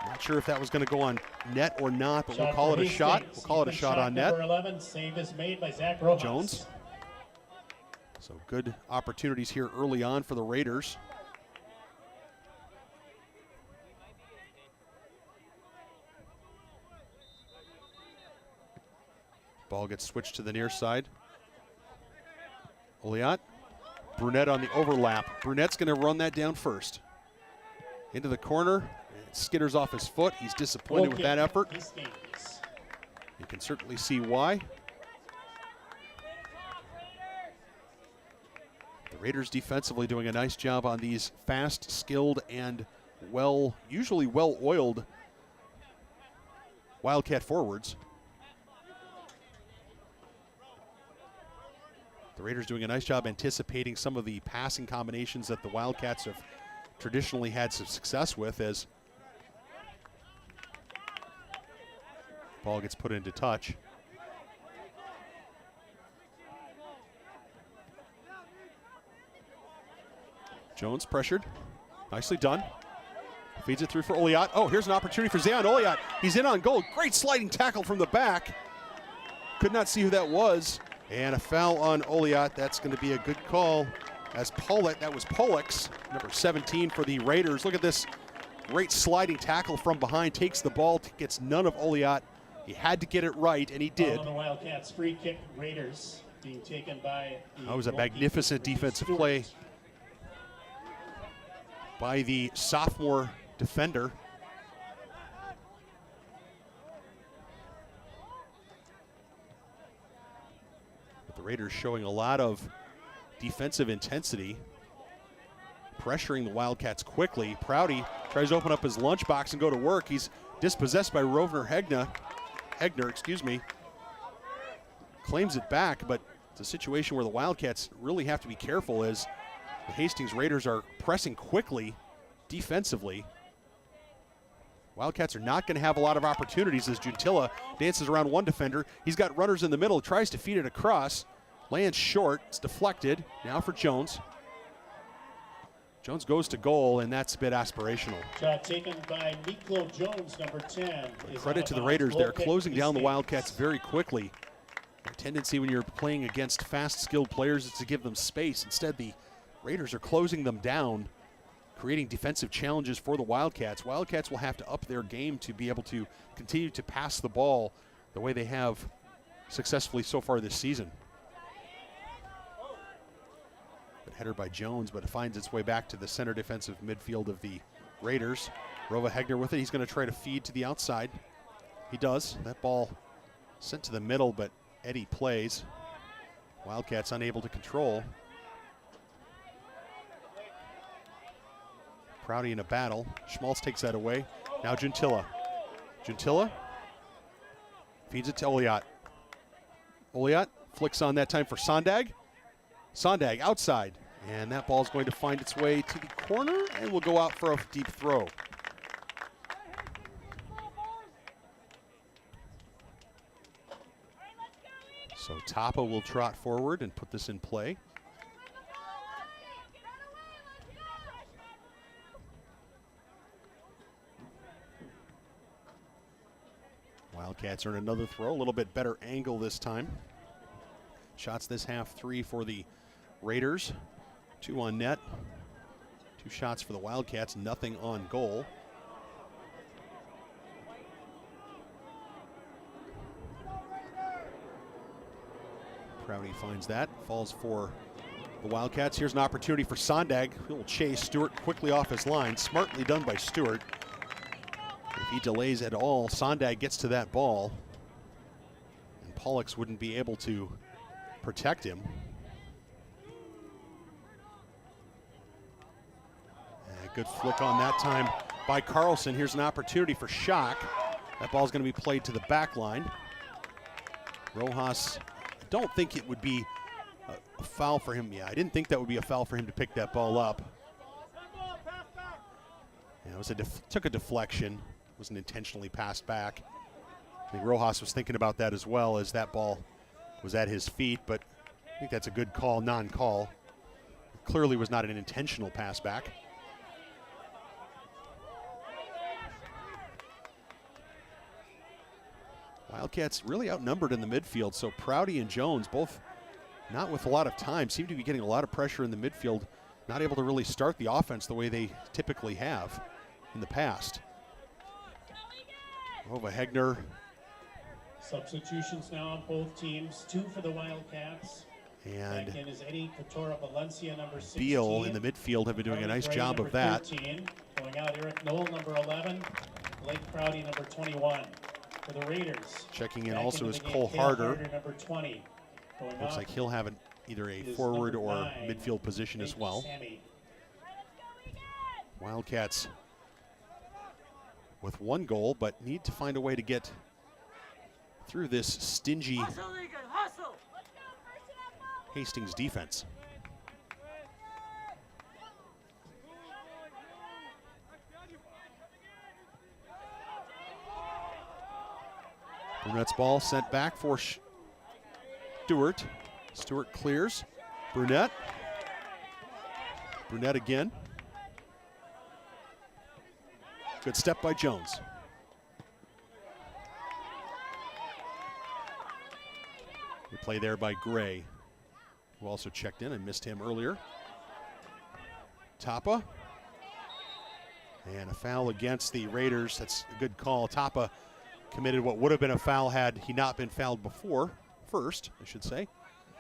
Not sure if that was going to go on net or not, but we'll call it a shot. We'll call it a shot on net. Number 11, save is made by Zach Rojas. Jones. So good opportunities here early on for the Raiders. Ball gets switched to the near side. Oliot. Brunette on the overlap. Brunette's going to run that down first. Into the corner. It skitters off his foot. He's disappointed with that effort. You can certainly see why. The Raiders defensively doing a nice job on these fast, skilled, and usually well-oiled Wildcat forwards. The Raiders doing a nice job anticipating some of the passing combinations that the Wildcats have traditionally had some success with, as ball gets put into touch. Jones pressured, nicely done. Feeds it through for Oliat. Oh, here's an opportunity for Zayon Oliat. He's in on goal. Great sliding tackle from the back. Could not see who that was. And a foul on Oliat. That's going to be a good call. As Pollock, that was Pollock's, number 17 for the Raiders. Look at this great sliding tackle from behind. Takes the ball, gets none of Oliat. He had to get it right, and he did. On the Wildcats, free kick, Raiders being taken by. That was a magnificent defensive play by the sophomore defender. But the Raiders showing a lot of defensive intensity, pressuring the Wildcats quickly. Prouty tries to open up his lunchbox and go to work. He's dispossessed by Rovner Hegner, claims it back, but it's a situation where the Wildcats really have to be careful as the Hastings Raiders are pressing quickly defensively. Wildcats are not going to have a lot of opportunities as Juntilla dances around one defender. He's got runners in the middle, tries to feed it across, lands short, it's deflected. Now for Jones. Jones goes to goal, and that's a bit aspirational. Shot taken by Miklo Jones, number 10. Credit to the Raiders, they're closing down the Wildcats very quickly. Their tendency when you're playing against fast, skilled players is to give them space. Instead, the Raiders are closing them down, creating defensive challenges for the Wildcats. Wildcats will have to up their game to be able to continue to pass the ball the way they have successfully so far this season. But headed by Jones, but it finds its way back to the center defensive midfield of the Raiders. Rova Hegner with it. He's going to try to feed to the outside. He does. That ball sent to the middle, but Eddie plays. Wildcats unable to control. Prouty in a battle. Schmaltz takes that away. Now Juntilla. Juntilla feeds it to Oliat. Oliat flicks on that time for Sondag. Sondag outside. And that ball is going to find its way to the corner and will go out for a deep throw. So Tapa will trot forward and put this in play. Wildcats earn another throw, a little bit better angle this time. Shots this half, 3 for the Raiders, 2 on net. 2 shots for the Wildcats, nothing on goal. Prouty finds that, falls for the Wildcats. Here's an opportunity for Sondag. He'll chase Stewart quickly off his line. Smartly done by Stewart. If he delays at all, Sondag gets to that ball. And Pollux wouldn't be able to protect him. And a good flick on that time by Carlson. Here's an opportunity for Schock. That ball's going to be played to the back line. Rojas, I don't think it would be a foul for him. Yeah, I didn't think that would be a foul for him to pick that ball up. Yeah, it was took a deflection. Wasn't intentionally passed back. I think Rojas was thinking about that as well, as that ball was at his feet, but I think that's a good call, non-call. It clearly was not an intentional pass back. Wildcats really outnumbered in the midfield, so Prouty and Jones, both not with a lot of time, seem to be getting a lot of pressure in the midfield, not able to really start the offense the way they typically have in the past. Rova Hegner. Substitutions now on both teams. 2 for the Wildcats. And back in is Eddie Couture Valencia, number 16. Beal in the midfield have been doing a nice job of that. 13. Going out, Eric Knoll, number 11. Blake Prouty, number 21. For the Raiders. Checking in also is Cole Harder. Number 20. Going looks like he'll have either a forward or midfield position as well. Wildcats with 1 goal, but need to find a way to get through this stingy Hastings defense. Brunette's ball sent back for Stewart. Stewart clears. Brunette. Brunette again. Good step by Jones. Good play there by Gray, who also checked in. I missed him earlier. Tapa. And a foul against the Raiders. That's a good call. Tapa committed what would have been a foul had he not been fouled before. First, I should say.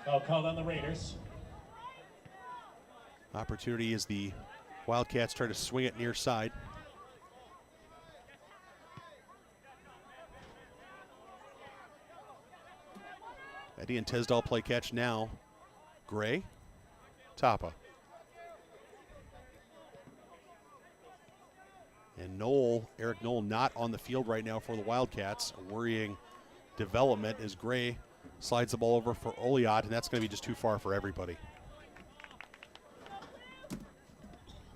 Foul called on the Raiders. Opportunity as the Wildcats try to swing it near side. Eddie and Tesdall play catch now. Gray, Tapa. And Eric Knoll not on the field right now for the Wildcats. A worrying development as Gray slides the ball over for Oliot, and that's going to be just too far for everybody.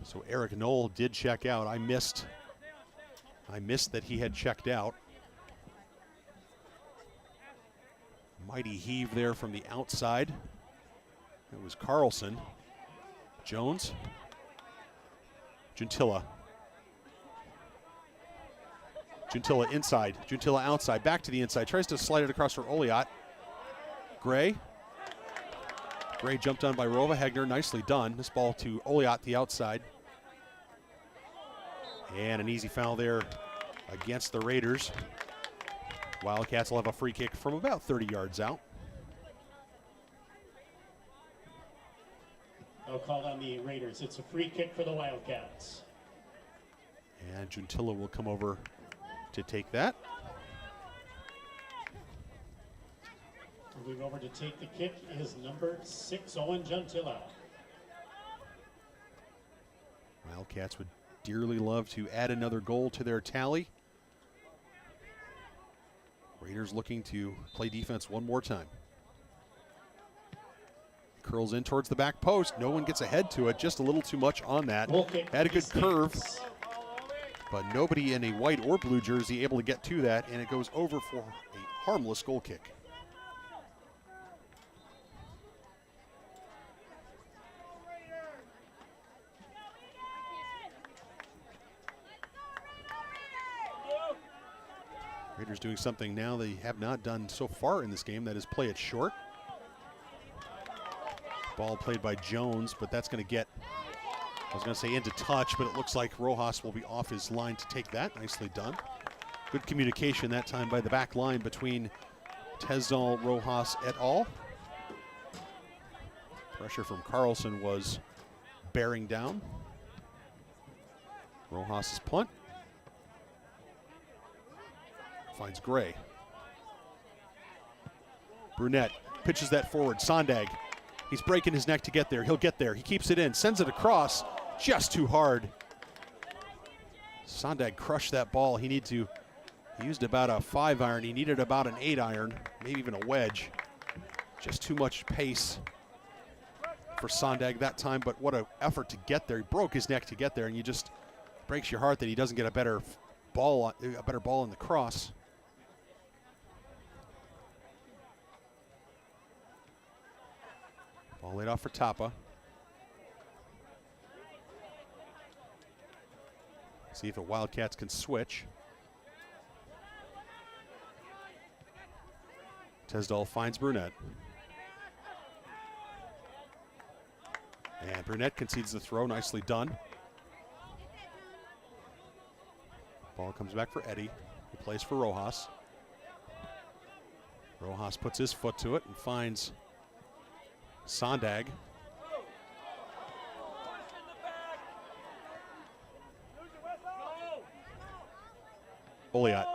So Eric Knoll did check out. I missed that he had checked out. Mighty heave there from the outside. It was Carlson. Jones. Gentilla. Gentilla inside. Gentilla outside. Back to the inside. Tries to slide it across for Oliot. Gray. Gray jumped on by Rova Hegner. Nicely done. This ball to Oliot, the outside. And an easy foul there against the Raiders. Wildcats will have a free kick from about 30 yards out. No call on the Raiders. It's a free kick for the Wildcats. And Gentilla will come over to take that. Moving over to take the kick is number 6, Owen Gentilla. Wildcats would dearly love to add another goal to their tally. Raiders looking to play defense one more time. Curls in towards the back post. No one gets ahead to it. Just a little too much on that. Had a good curve, but nobody in a white or blue jersey able to get to that, and it goes over for a harmless goal kick. Raiders doing something now they have not done so far in this game, that is play it short. Ball played by Jones, but that's going to get, I was going to say into touch, but it looks like Rojas will be off his line to take that. Nicely done. Good communication that time by the back line between Tesdall, Rojas et al. Pressure from Carlson was bearing down. Rojas' punt. Finds Gray. Brunette pitches that forward. Sondag. He's breaking his neck to get there. He'll get there. He keeps it in. Sends it across. Just too hard. Sondag crushed that ball. He used about a 5-iron. He needed about an 8-iron, maybe even a wedge. Just too much pace for Sondag that time, but what an effort to get there. He broke his neck to get there, and you just breaks your heart that he doesn't get a better ball in the cross. Ball laid off for Tapa. See if the Wildcats can switch. Tesdall finds Brunette. And Brunette concedes the throw. Nicely done. Ball comes back for Eddie, who plays for Rojas. Rojas puts his foot to it and finds Sondag. Oliot.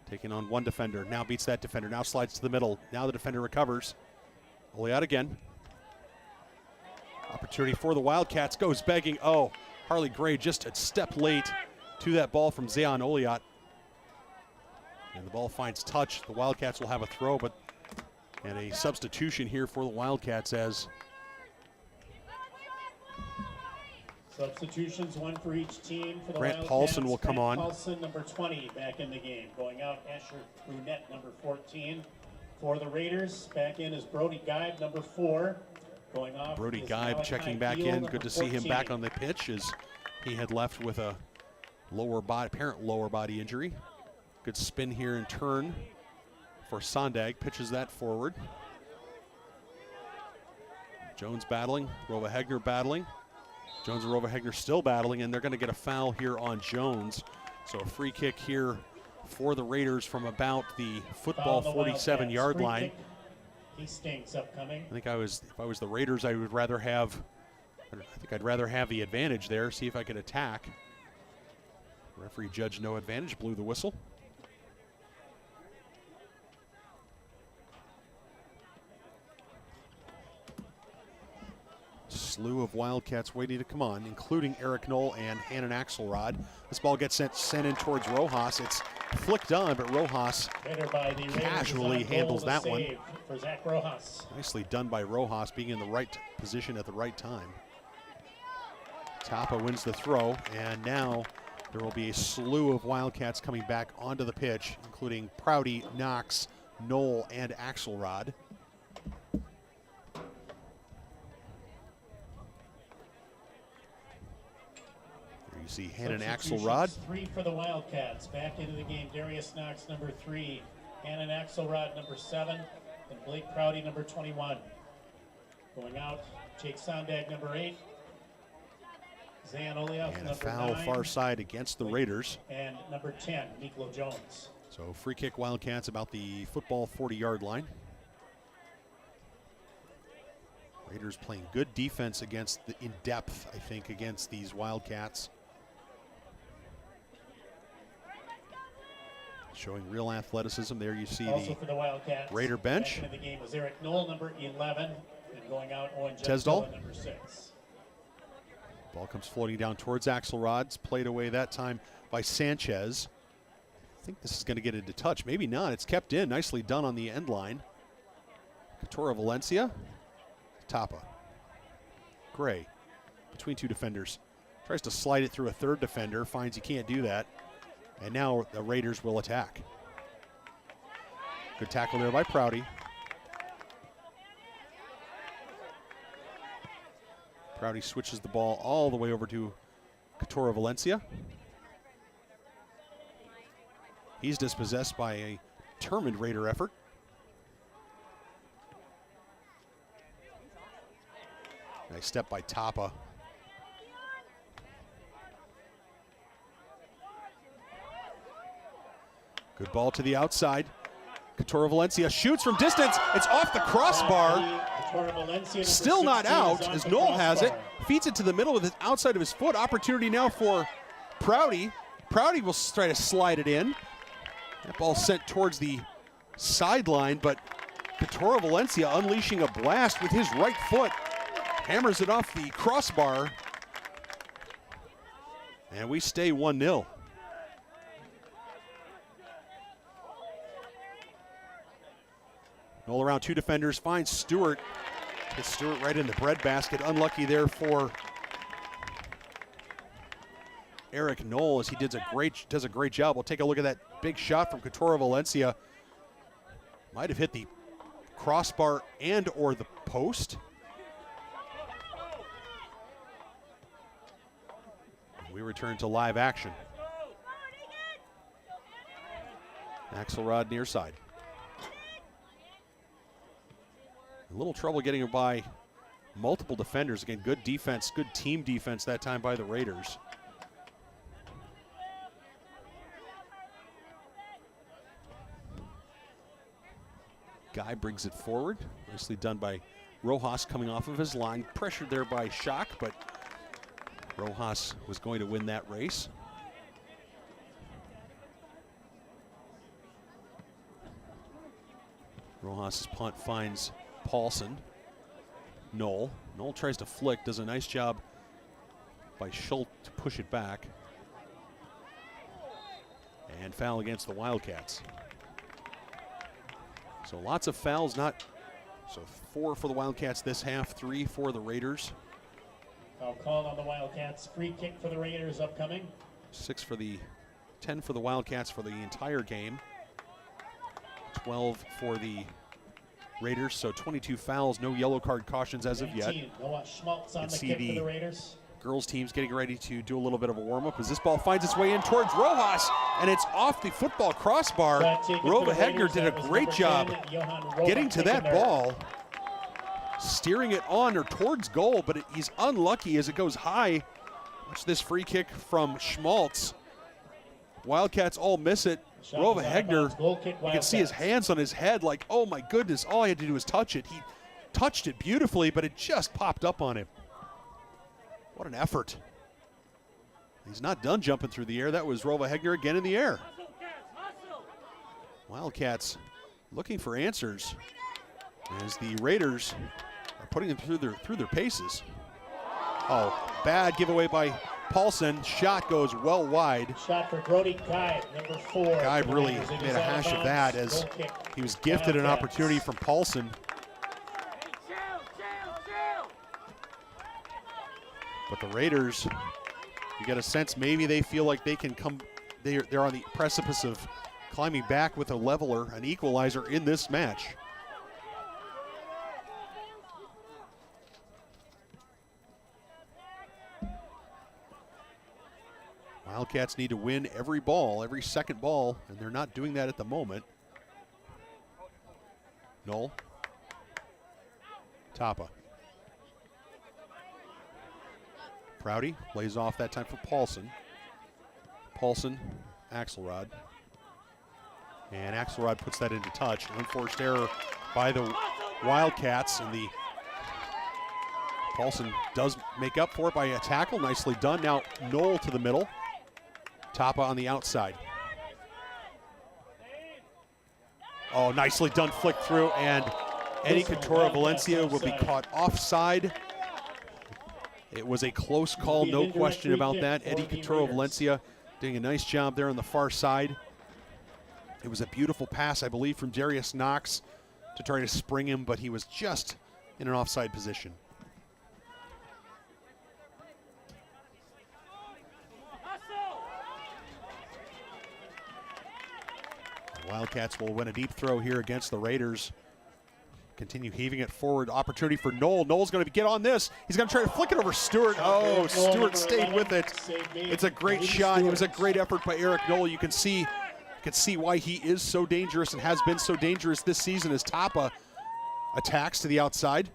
Taking on one defender. Now beats that defender. Now slides to the middle. Now the defender recovers. Oliot again. Opportunity for the Wildcats. Goes begging. Oh, Harley Gray just a step late to that ball from Zayon Oliat. And the ball finds touch. The Wildcats will have a throw, and a substitution here for the Wildcats as substitutions, one for each team. For the Grant Wildcats, Paulson will come on. Paulson, number 20, back in the game. Going out, Asher Brunette, number 14. For the Raiders, back in is Brody Geib, number 4. Going off. Brody is Geib Malachi checking back Field, in. number Good to see him 14. back on the pitch as he had left with a apparent lower body injury. Good spin here and turn for Sondag. Pitches that forward. Jones battling. Rova Hegner battling. Jones and Rova Hegner still battling, and they're going to get a foul here on Jones. So a free kick here for the Raiders from about the football 47-yard line. Hastings upcoming. I think if I was the Raiders, I think I'd rather have the advantage there, see if I could attack. Referee judged no advantage, blew the whistle. Slew of Wildcats waiting to come on, including Eric Knoll and Hannon Axelrod. This ball gets sent in towards Rojas. It's flicked on, but Rojas casually handles that one. For Zach Rojas. Nicely done by Rojas, being in the right position at the right time. Tapa wins the throw, and now there will be a slew of Wildcats coming back onto the pitch, including Prouty, Knox, Knoll, and Axelrod. You see Hannon Axelrod. 3 for the Wildcats. Back into the game, Darius Knox, number 3. Hannon Axelrod, number 7. And Blake Prouty, number 21. Going out, Jake Sondag, number 8. Zayon Oliat, And number a foul 9. far side against the Raiders. And number 10, Miklo Jones. So free kick Wildcats about the football 40-yard line. Raiders playing good defense in depth, I think, against these Wildcats. Showing real athleticism. There you see Also for the Wildcats, Raider bench. Back into the game was Eric Knoll, number 11. And going out, Owen Tesdall, Jensdell, number 6. Ball comes floating down towards Axelrod. It's played away that time by Sanchez. I think this is going to get into touch. Maybe not. It's kept in. Nicely done on the end line. Katora Valencia. Tapa. Gray. Between two defenders. Tries to slide it through a third defender. Finds he can't do that. And now the Raiders will attack. Good tackle there by Prouty. Prouty switches the ball all the way over to Katora Valencia. He's dispossessed by a determined Raider effort. Nice step by Tapa. Good ball to the outside. Katora Valencia shoots from distance. It's off the crossbar. Still not out as Knoll has it. Feeds it to the middle with the outside of his foot. Opportunity now for Prouty. Prouty will try to slide it in. That ball sent towards the sideline, but Katora Valencia unleashing a blast with his right foot. Hammers it off the crossbar. And we stay 1-0. Knoll around two defenders, finds Stewart. Gets Stewart right in the breadbasket. Unlucky there for Eric Knoll as he does a great job. We'll take a look at that big shot from Katora Valencia. Might have hit the crossbar and or the post. We return to live action. Axelrod near side. A little trouble getting by multiple defenders. Again, good defense, good team defense that time by the Raiders. Guy brings it forward. Nicely done by Rojas coming off of his line. Pressured there by Schock, but Rojas was going to win that race. Rojas' punt finds Paulson. Knoll tries to flick, does a nice job by Schultz to push it back. And foul against the Wildcats. So lots of fouls, so 4 for the Wildcats this half, 3 for the Raiders. Foul called on the Wildcats. Free kick for the Raiders upcoming. 10 for the Wildcats for the entire game. 12 for the Raiders, so 22 fouls, no yellow card cautions as of yet. Noah Schmaltz on the kick for the Raiders. Girls team's getting ready to do a little bit of a warm-up as this ball finds its way in towards Rojas, and it's off the football crossbar. Rova Hegner did a great job getting to that ball, steering it on or towards goal, but he's unlucky as it goes high. Watch this free kick from Schmaltz. Wildcats all miss it. Rova Hegner, you can see his hands on his head like, oh my goodness, all he had to do was touch it. He touched it beautifully, but it just popped up on him. What an effort. He's not done jumping through the air. That was Rova Hegner again in the air. Wildcats looking for answers as the Raiders are putting them through their paces. Oh, bad giveaway by Paulson. Shot goes well wide. Shot for Brody Geib, number 4. Geib really made a hash of that as he was gifted an opportunity from Paulson. But the Raiders, you get a sense maybe they feel like they can come, they're on the precipice of climbing back with a leveler, an equalizer in this match. Wildcats need to win every ball, every second ball, and they're not doing that at the moment. Knoll. Tapa. Prouty lays off that time for Paulson. Paulson, Axelrod. And Axelrod puts that into touch. Unforced error by the Wildcats, and the Paulson does make up for it by a tackle. Nicely done. Now Knoll to the middle. Tapa on the outside. Oh, nicely done, flick through, and Eddie Couture Valencia will be caught offside. It was a close call, no question about that. Eddie Couture Valencia doing a nice job there on the far side. It was a beautiful pass, I believe, from Darius Knox to try to spring him, but he was just in an offside position. The Wildcats will win a deep throw here against the Raiders. Continue heaving it forward. Opportunity for Knoll. Knoll's going to get on this. He's going to try to flick it over Stewart. Oh, Stewart stayed with it. It's a great shot. It was a great effort by Eric Knoll. You can see why he is so dangerous and has been so dangerous this season as Tapa attacks to the outside.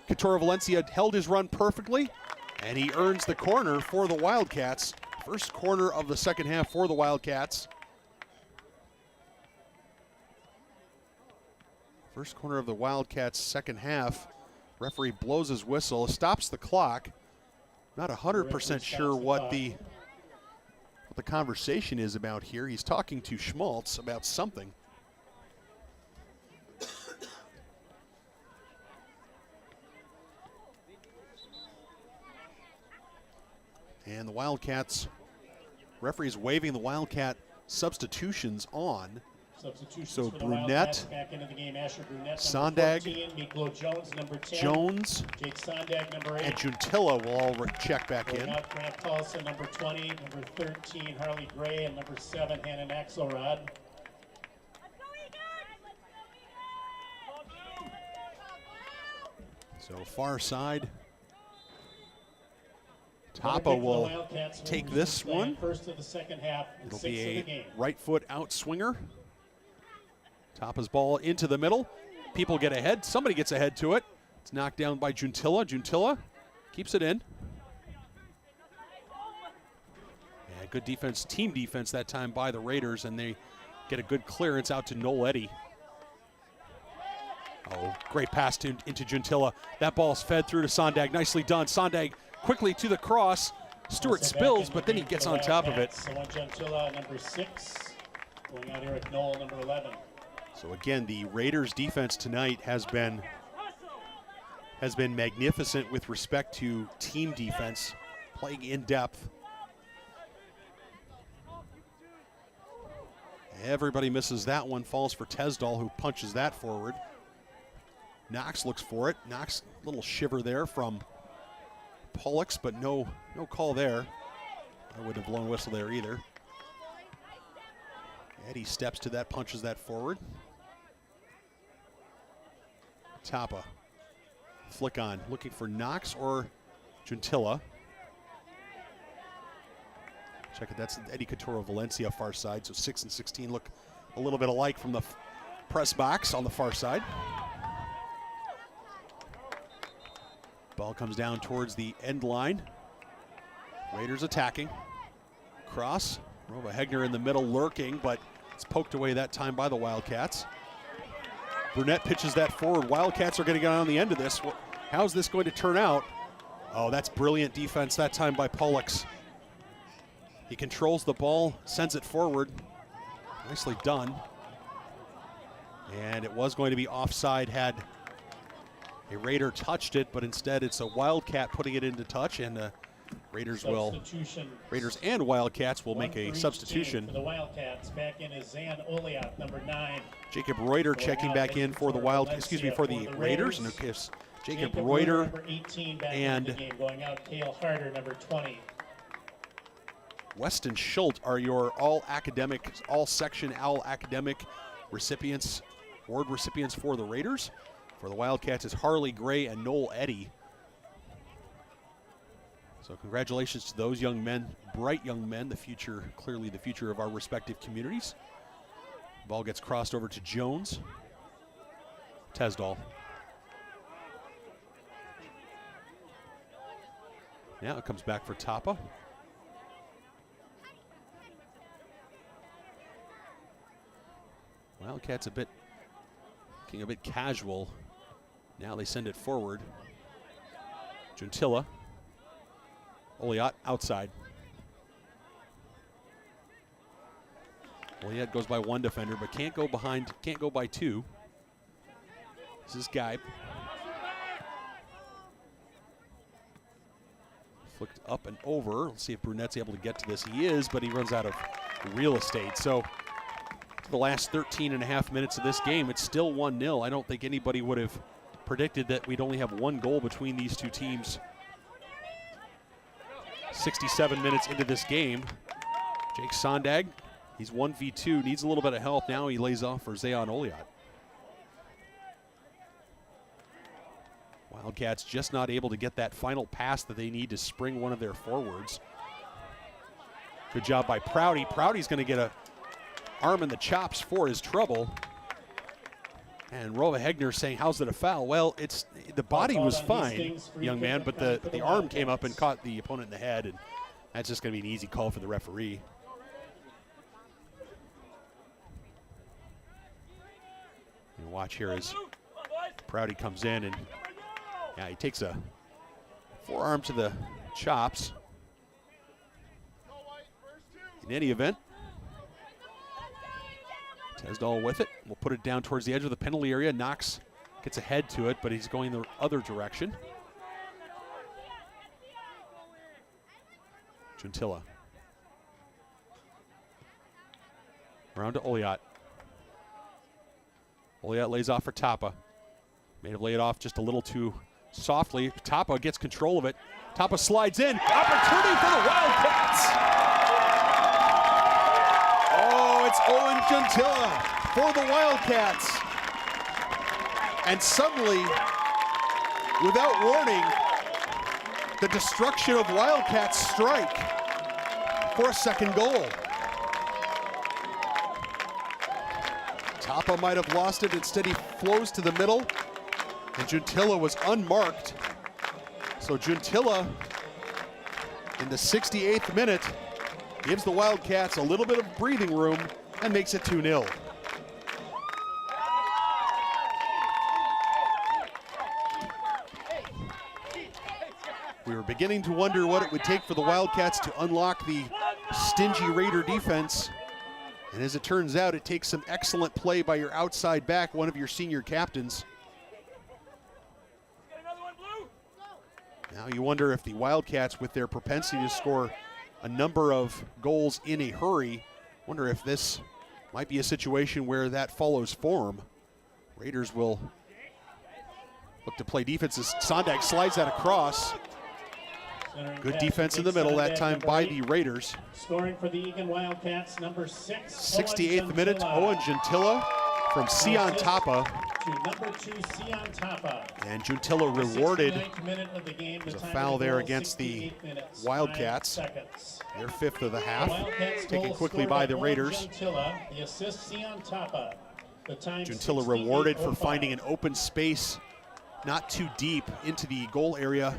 Couture Valencia held his run perfectly, and he earns the corner for the Wildcats. First corner of the second half for the Wildcats. First corner of the Wildcats second half. Referee blows his whistle, stops the clock. Not 100% sure what the conversation is about here. He's talking to Schmaltz about something. And the Wildcats, referee's waving the Wildcat substitutions on. So Brunette, back into the game. Asher Brunette, Sondag, 14, Miklo Jones, number 10, Jones, Jake Sondag, number 8, and Juntilla will all check back in. Out Grant Paulson, number 20, number 13, Harley Gray, and number 7, Hannah Axelrod. So far side. Tapa will take this one. First of the second half. It'll be a right foot out swinger. Tapa's ball into the middle. People get ahead. Somebody gets ahead to it. It's knocked down by Juntilla. Juntilla keeps it in. Yeah, good defense, team defense that time by the Raiders, and they get a good clearance out to Knoll Eddy. Oh, great pass into Juntilla. That ball's fed through to Sondag. Nicely done. Sondag quickly to the cross. Stewart spills, but then he gets on top of it. So Juntilla, number 6. Going out Eric Knoll, number 11. So again, the Raiders defense tonight has been has been magnificent with respect to team defense, playing in depth. Everybody misses that one, falls for Tesdall, who punches that forward. Knox looks for it. Knox, a little shiver there from Pollux, but no call there. I wouldn't have blown whistle there either. Eddie steps to that, punches that forward. Tapa, flick on, looking for Knox or Juntilla. Check it, that's Eddie Couture Valencia far side, so 6 and 16 look a little bit alike from the press box on the far side. Ball comes down towards the end line. Raiders attacking. Cross, Rova Hegner in the middle lurking, but it's poked away that time by the Wildcats. Burnett pitches that forward. Wildcats are going to get on the end of this. How's this going to turn out? Oh, that's brilliant defense that time by Pollux. He controls the ball, sends it forward. Nicely done. And it was going to be offside had a Raider touched it, but instead it's a Wildcat putting it into touch, and Raiders and Wildcats will make a substitution. For the Wildcats, back in is Zan Oliat, number 9. Jacob Reuter checking back in for the for the Raiders, and it gives Jacob Reuter number 18 back and in the game. Going out, Cale Harder, number 20. Weston Schultz are your all-academic, all-section, all-academic recipients, award recipients for the Raiders. For the Wildcats, it's Harley Gray and Noel Eddy. So congratulations to those young men, bright young men, the future, clearly the future of our respective communities. Ball gets crossed over to Jones. Tesdall. Now it comes back for Tapa. Wildcats looking a bit casual. Now they send it forward. Juntilla. Oliat outside. Oliat goes by one defender, but can't go by two. This is Guy. Flicked up and over. Let's see if Brunette's able to get to this. He is, but he runs out of real estate. So for the last 13 and a half minutes of this game, it's still 1-0. I don't think anybody would have predicted that we'd only have one goal between these two teams. 67 minutes into this game. Jake Sondag, he's 1v2, needs a little bit of help. Now he lays off for Zayon Oliat. Wildcats just not able to get that final pass that they need to spring one of their forwards. Good job by Prouty. Prouty's going to get a arm in the chops for his trouble. And Rova Hegner saying, how's it a foul? Well, the body was fine, young man, but the arm came up and caught the opponent in the head, and that's just going to be an easy call for the referee. And watch here as Prouty comes in, and he takes a forearm to the chops. In any event, Tesdall with it. We'll put it down towards the edge of the penalty area. Knox gets ahead to it, but he's going the other direction. Juntilla. Around to Oliat. Oliat lays off for Tapa. May have laid off just a little too softly. Tapa gets control of it. Tapa slides in. Opportunity for the Wildcats. Oh, it's Owen Juntilla for the Wildcats. And suddenly, without warning, the destruction of Wildcats strike for a second goal. Tapa might have lost it. Instead, he flows to the middle, and Juntilla was unmarked. So Juntilla, in the 68th minute, gives the Wildcats a little bit of breathing room and makes it 2-0. We were beginning to wonder what it would take for the Wildcats to unlock the stingy Raider defense. And as it turns out, it takes some excellent play by your outside back, one of your senior captains. Now you wonder if the Wildcats, with their propensity to score a number of goals in a hurry, wonder if this might be a situation where that follows form. Raiders will look to play defense as Sondag slides that across. Good defense in the middle that time by the Raiders. Scoring for the Eagan Wildcats, number 6. 68th minute, Owen Gentilla from Sion Tapa. To number 2, Sion Tapa. And Gentilla rewarded. 69th minute of the game. There's a foul there against the Wildcats. Their 5th of the half. Taken quickly by the Raiders. Gentilla, the assist, Sion Tapa. Gentilla rewarded for finding an open space not too deep into the goal area.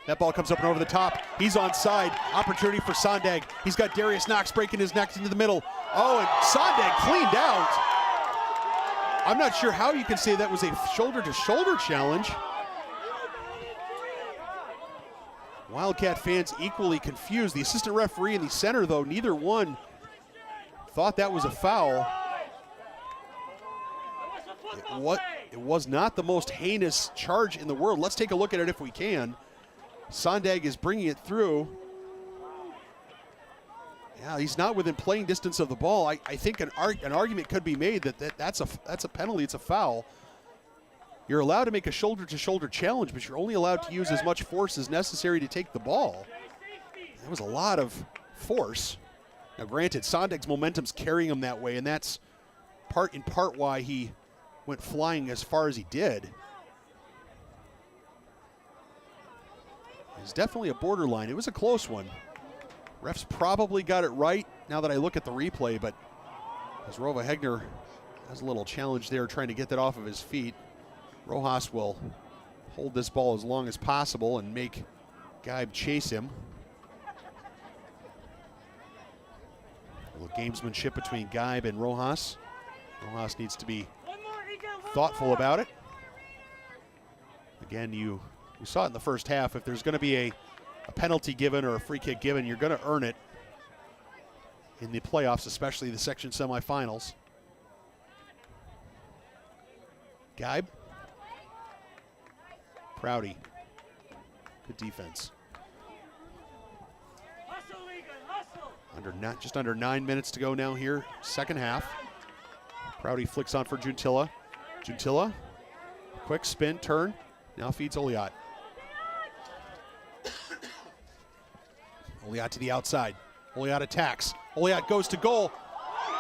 That ball comes up and over the top. He's onside. Opportunity for Sondag. He's got Darius Knox breaking his neck into the middle. Oh, and Sondag cleaned out. I'm not sure how you can say that was a shoulder-to-shoulder challenge. Wildcat fans equally confused. The assistant referee and the center, though, neither one thought that was a foul. It was not the most heinous charge in the world. Let's take a look at it if we can. Sondag is bringing it through. Yeah, he's not within playing distance of the ball. I think an argument could be made that's a penalty, it's a foul. You're allowed to make a shoulder-to-shoulder challenge, but you're only allowed to use as much force as necessary to take the ball. That was a lot of force. Now granted, Sondag's momentum's carrying him that way, and that's in part why he went flying as far as he did. It's definitely a borderline. It was a close one. Refs probably got it right now that I look at the replay, but as Rova Hegner has a little challenge there trying to get that off of his feet. Rojas will hold this ball as long as possible and make Geib chase him. A little gamesmanship between Geib and Rojas. Rojas needs to be thoughtful about it. Again, you saw it in the first half. If there's going to be a penalty given or a free kick given, you're going to earn it in the playoffs, especially the section semifinals. Geib. Prouty. Good defense. Just under 9 minutes to go now here, second half. Prouty flicks on for Gentilla. Gentilla, quick spin, turn, now feeds Oliot. Oliot to the outside. Oliot attacks. Oliot goes to goal.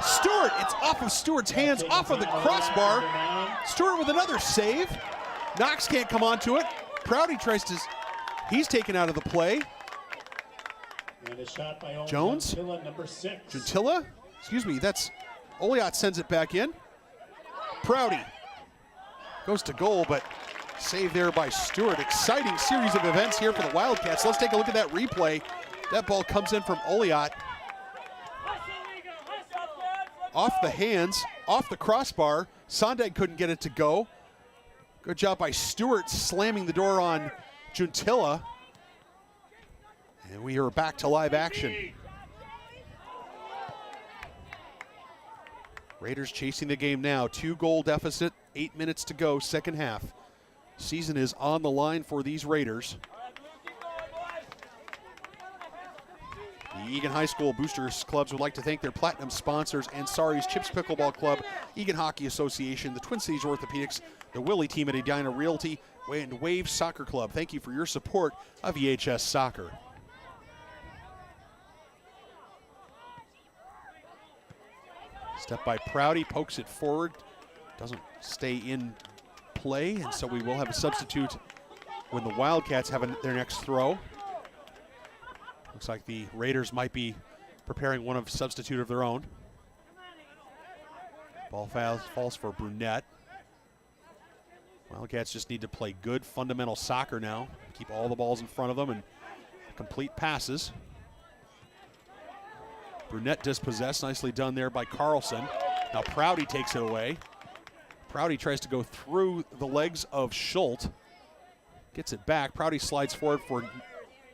Stewart, it's off of Stewart's hands, off of the crossbar. Stewart with another save. Knox can't come onto it. Prouty tries to, he's taken out of the play. And a shot by Jones. Gentilla, number 6. Gentilla, excuse me, that's, Oliot sends it back in. Prouty goes to goal, but saved there by Stewart. Exciting series of events here for the Wildcats. Let's take a look at that replay. That ball comes in from Oliot. Off the hands, off the crossbar. Sondag couldn't get it to go. Good job by Stewart slamming the door on Gentilla. And we are back to live action. Raiders chasing the game now. 2-goal deficit, 8 minutes to go, second half. Season is on the line for these Raiders. The Eagan High School Boosters Clubs would like to thank their platinum sponsors, Ansari's Chips Pickleball Club, Eagan Hockey Association, the Twin Cities Orthopedics, the Willie team at Edina Realty, and Wave Soccer Club. Thank you for your support of EHS Soccer. Step by Prouty, pokes it forward, doesn't stay in play, and so we will have a substitute when the Wildcats have their next throw. Looks like the Raiders might be preparing one of substitute of their own. Ball falls for Brunette. Wildcats just need to play good fundamental soccer now. Keep all the balls in front of them and complete passes. Brunette dispossessed, nicely done there by Carlson. Now Prouty takes it away. Prouty tries to go through the legs of Schultz. Gets it back. Prouty slides forward for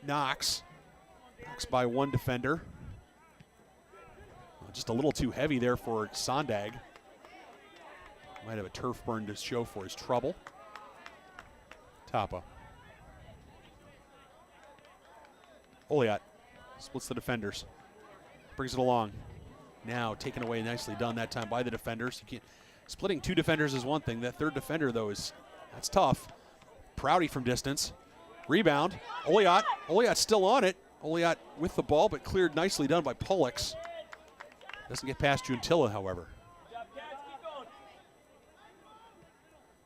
Knox. Knox by one defender. Just a little too heavy there for Sondag. Might have a turf burn to show for his trouble. Tapa. Oliot splits the defenders, brings it along. Now taken away, nicely done that time by the defenders. Splitting 2 defenders is one thing. That third defender, though, that's tough. Prouty from distance. Rebound. Oliot. Oliot's still on it. Oliot with the ball, but cleared, nicely done by Pollux. Doesn't get past Juntilla, however.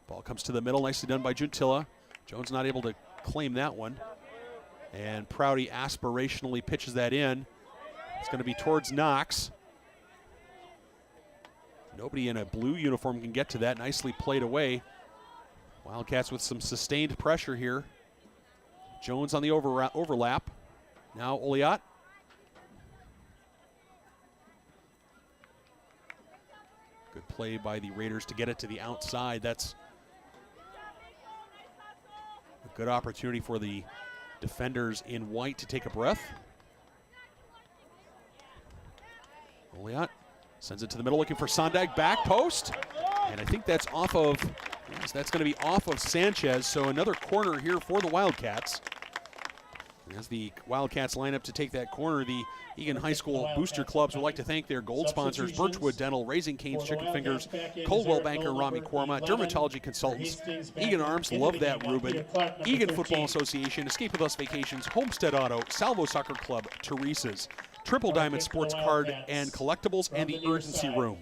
Ball comes to the middle, nicely done by Juntilla. Jones not able to claim that one. And Prouty aspirationally pitches that in. It's going to be towards Knox. Nobody in a blue uniform can get to that. Nicely played away. Wildcats with some sustained pressure here. Jones on the overlap. Now Oliot. Good play by the Raiders to get it to the outside. That's a good opportunity for the defenders in white to take a breath. Oliot sends it to the middle, looking for Sondag, back post. And I think that's off of, yes, that's going to be off of Sanchez. So another corner here for the Wildcats. As the Wildcats line up to take that corner, the Eagan High School booster clubs would like to thank their gold sponsors: Birchwood Dental, Raising Cane's Chicken Fingers, Coldwell Banker, Rami Korma, Dermatology Consultants, Eagan Arms, Love That Reuben, Eagan Football Association, Escape With Us Vacations, Homestead Auto, Salvo Soccer Club, Teresa's, Triple Diamond Sports Card and Collectibles, and the Urgency Room.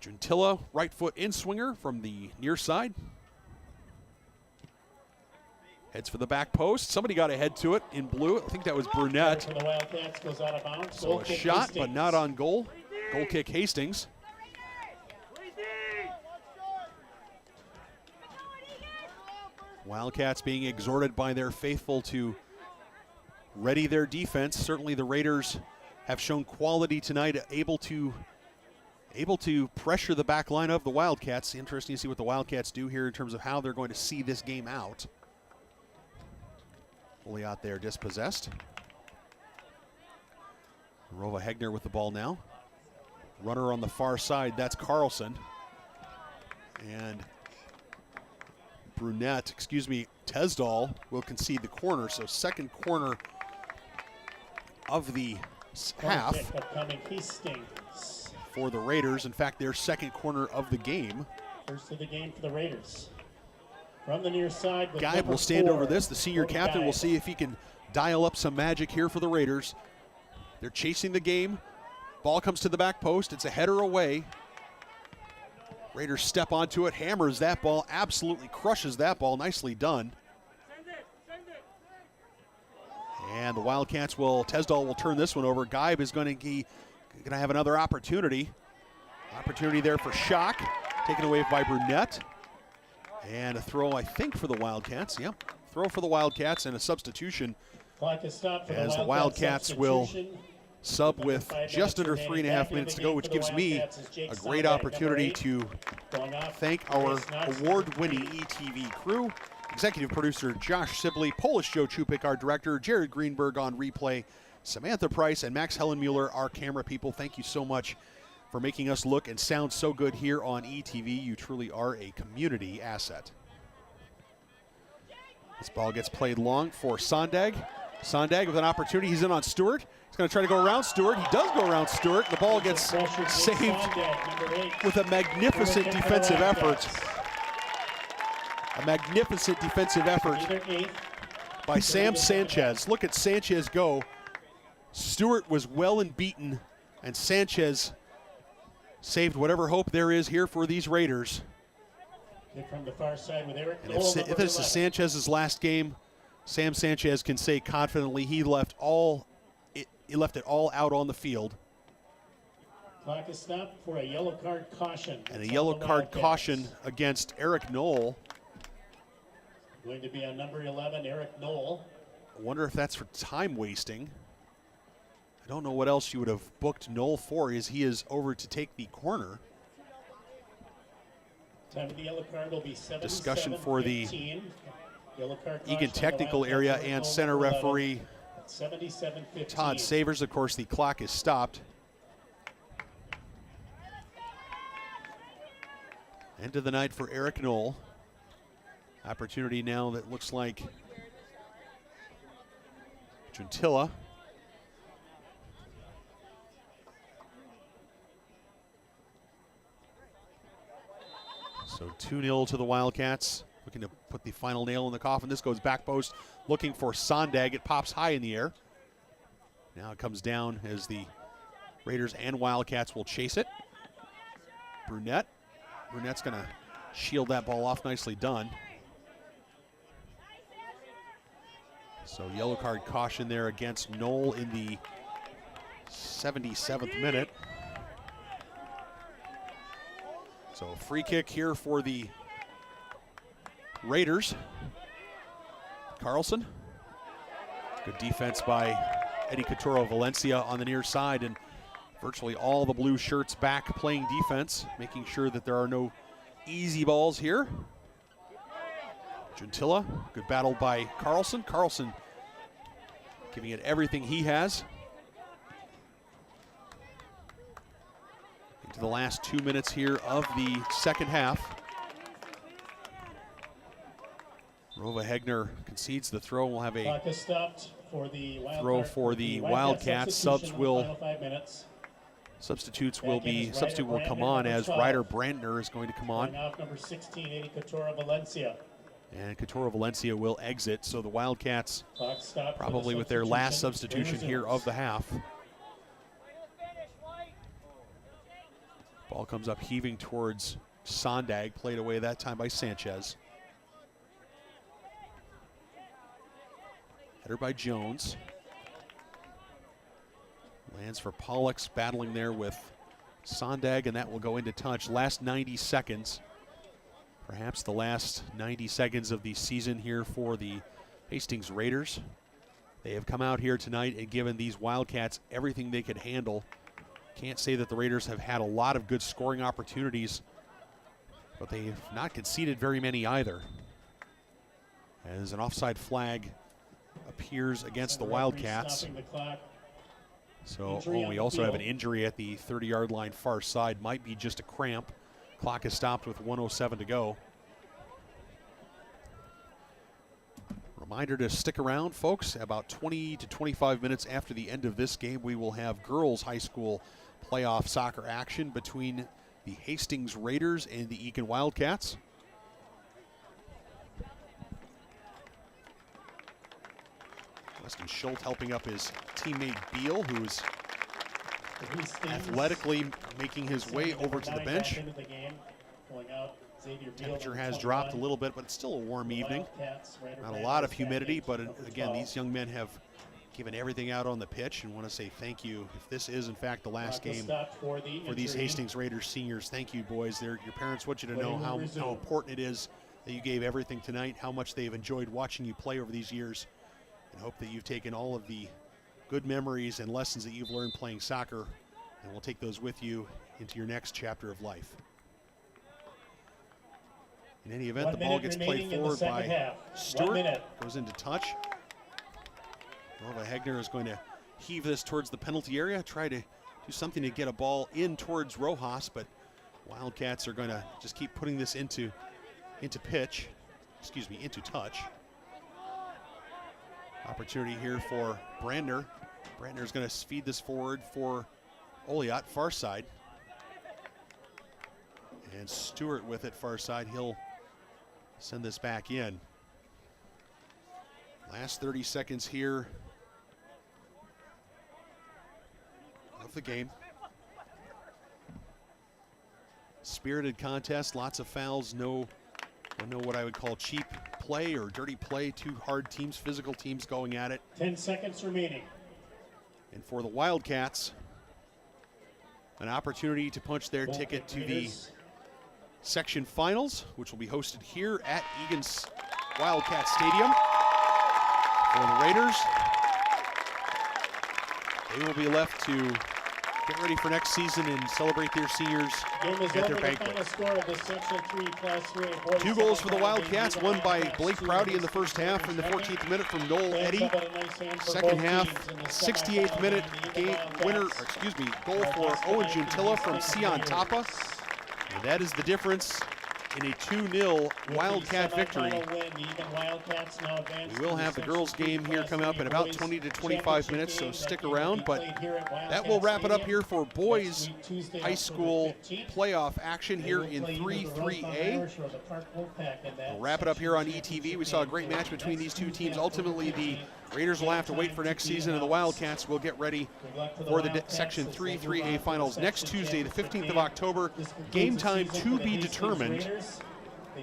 Juntilla, right foot in swinger from the near side. Heads for the back post. Somebody got a head to it in blue. I think that was Brunette. So a shot, but not on goal. Goal kick Hastings. Wildcats being exhorted by their faithful to ready their defense. Certainly the Raiders have shown quality tonight, able to pressure the back line of the Wildcats. Interesting to see what the Wildcats do here in terms of how they're going to see this game out. Oliot there dispossessed. Rova Hegner with the ball now. Runner on the far side, that's Carlson. And Tesdall will concede the corner. So second corner of the half for the Raiders. In fact, their second corner of the game. First of the game for the Raiders. From the near side, Guy will stand over this. The senior captain will see if he can dial up some magic here for the Raiders. They're chasing the game. Ball comes to the back post. It's a header away. Raiders step onto it, hammers that ball, absolutely crushes that ball. Nicely done. And the Wildcats Tesdall will turn this one over. Geib is going to have another opportunity. Opportunity there for Schock, taken away by Brunette. And a throw, I think, for the Wildcats. Yep, throw for the Wildcats and a substitution. As the Wildcats will sub with just under 3.5 minutes to go, which gives me a great opportunity to thank our award-winning ETV crew. Executive producer Josh Sibley, Polish Joe Chupik, our director, Jared Greenberg on replay, Samantha Price, and Max Hellenmuller, our camera people. Thank you so much for making us look and sound so good here on ETV. You truly are a community asset. This ball gets played long for Sondag. Sondag with an opportunity. He's in on Stewart. He's going to try to go around Stewart. He does go around Stewart. The ball gets saved with a magnificent defensive effort. A magnificent defensive effort by Sam Sanchez. Look at Sanchez go. Stewart was well and beaten, and Sanchez saved whatever hope there is here for these Raiders. From the far side with Eric and if this is Sanchez's last game, Sam Sanchez can say confidently he left it all out on the field. Clock is stopped for a yellow card caution. And a yellow card caution against Eric Knoll. Going to be on number 11, Eric Knoll. I wonder if that's for time wasting. I don't know what else you would have booked Knoll for, as he is over to take the corner. Time of the yellow card will be 77, discussion for 15. The Eagan technical area and center referee Todd Savers. Of course, the clock is stopped. End of the night for Eric Knoll. Opportunity now that looks like Gentilla. So 2-0 to the Wildcats. Looking to put the final nail in the coffin. This goes back post, looking for Sondag. It pops high in the air. Now it comes down as the Raiders and Wildcats will chase it. Brunette. Brunette's going to shield that ball off. Nicely done. So yellow card caution there against Knoll in the 77th minute. So free kick here for the Raiders. Carlson. Good defense by Eddie Couture Valencia on the near side, and virtually all the blue shirts back playing defense, making sure that there are no easy balls here. Gentilla, good battle by Carlson. Carlson giving it everything he has. Into the last 2 minutes here of the second half. Rova Hegner concedes the throw. We'll have a throw for the Wildcats. Substitute will come on as Ryder Brandner is going to come on. Number 16, Eddie Couture Valencia. And Couture Valencia will exit. So the Wildcats probably with their last substitution here of the half. Ball comes up heaving towards Sondag, played away that time by Sanchez. Header by Jones. Lands for Pollux, battling there with Sondag, and that will go into touch. Last 90 seconds. Perhaps the last 90 seconds of the season here for the Hastings Raiders. They have come out here tonight and given these Wildcats everything they could handle. Can't say that the Raiders have had a lot of good scoring opportunities, but they've not conceded very many either. As an offside flag appears against the Wildcats. So we also have an injury at the 30-yard line far side. Might be just a cramp. Clock is stopped with 1:07 to go. Reminder to stick around, folks. About 20 to 25 minutes after the end of this game, we will have girls high school playoff soccer action between the Hastings Raiders and the Eagan Wildcats. Weston Schultz helping up his teammate Beal, who's athletically making his way over to the bench. Temperature has dropped a little bit, but it's still a warm evening. Not a lot of humidity, but again, these young men have given everything out on the pitch, and want to say thank you. If this is, in fact, the last game for these Hastings Raiders seniors, thank you, boys. Your parents want you to know how important it is that you gave everything tonight, how much they've enjoyed watching you play over these years, and hope that you've taken all of the good memories and lessons that you've learned playing soccer, and we'll take those with you into your next chapter of life. In any event, the ball gets played forward by Stewart, goes into touch. Nova Hegner is going to heave this towards the penalty area, try to do something to get a ball in towards Rojas, but Wildcats are going to just keep putting this into touch. Opportunity here for Brandner. Brandner's going to feed this forward for Oliot, far side. And Stewart with it, far side. He'll send this back in. Last 30 seconds here of the game. Spirited contest, lots of fouls, no what I would call cheap play or dirty play, two hard teams, physical teams going at it. 10 seconds remaining. And for the Wildcats, an opportunity to punch their ticket to the section finals, which will be hosted here at Eagan's Wildcat Stadium. For the Raiders, they will be left to get ready for next season and celebrate their seniors at their banquet. Two goals for the Wildcats, one by Blake Prouty in the first half in the 14th minute from Noel Eddy. Second half, 68th minute goal for Owen Gentilla from Sion Tapa. And that is the difference in a 2-0 Wildcat victory. Eagan Wildcats now advance. We will have the girls' game here coming up in about 20 to 25 minutes, so stick around. But that will wrap it up here for boys high school playoff action here in 3-3A. We'll wrap it up here on ETV. We saw a great match between these two teams. Ultimately, the Raiders will have to wait for next season, and the Wildcats will get ready for the Section 3-3A finals next Tuesday, the 15th of October. Game time to be determined.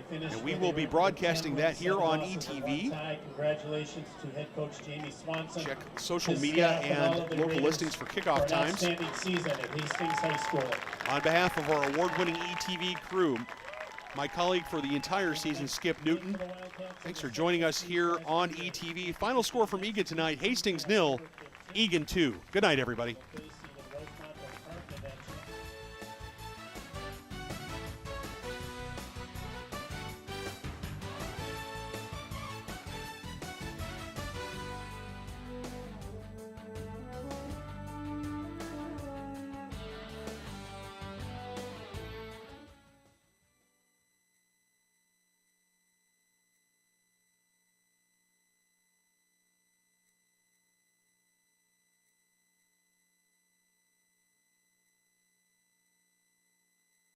And we will be broadcasting that here on ETV. Congratulations to head coach Jamie Swanson. Check social media and local listings for kickoff times. Outstanding season at Hastings High School. On behalf of our award-winning ETV crew, my colleague for the entire season, Skip Newton, thanks for joining us here on ETV. Final score from Eagan tonight, Hastings 0, Eagan 2. Good night, everybody.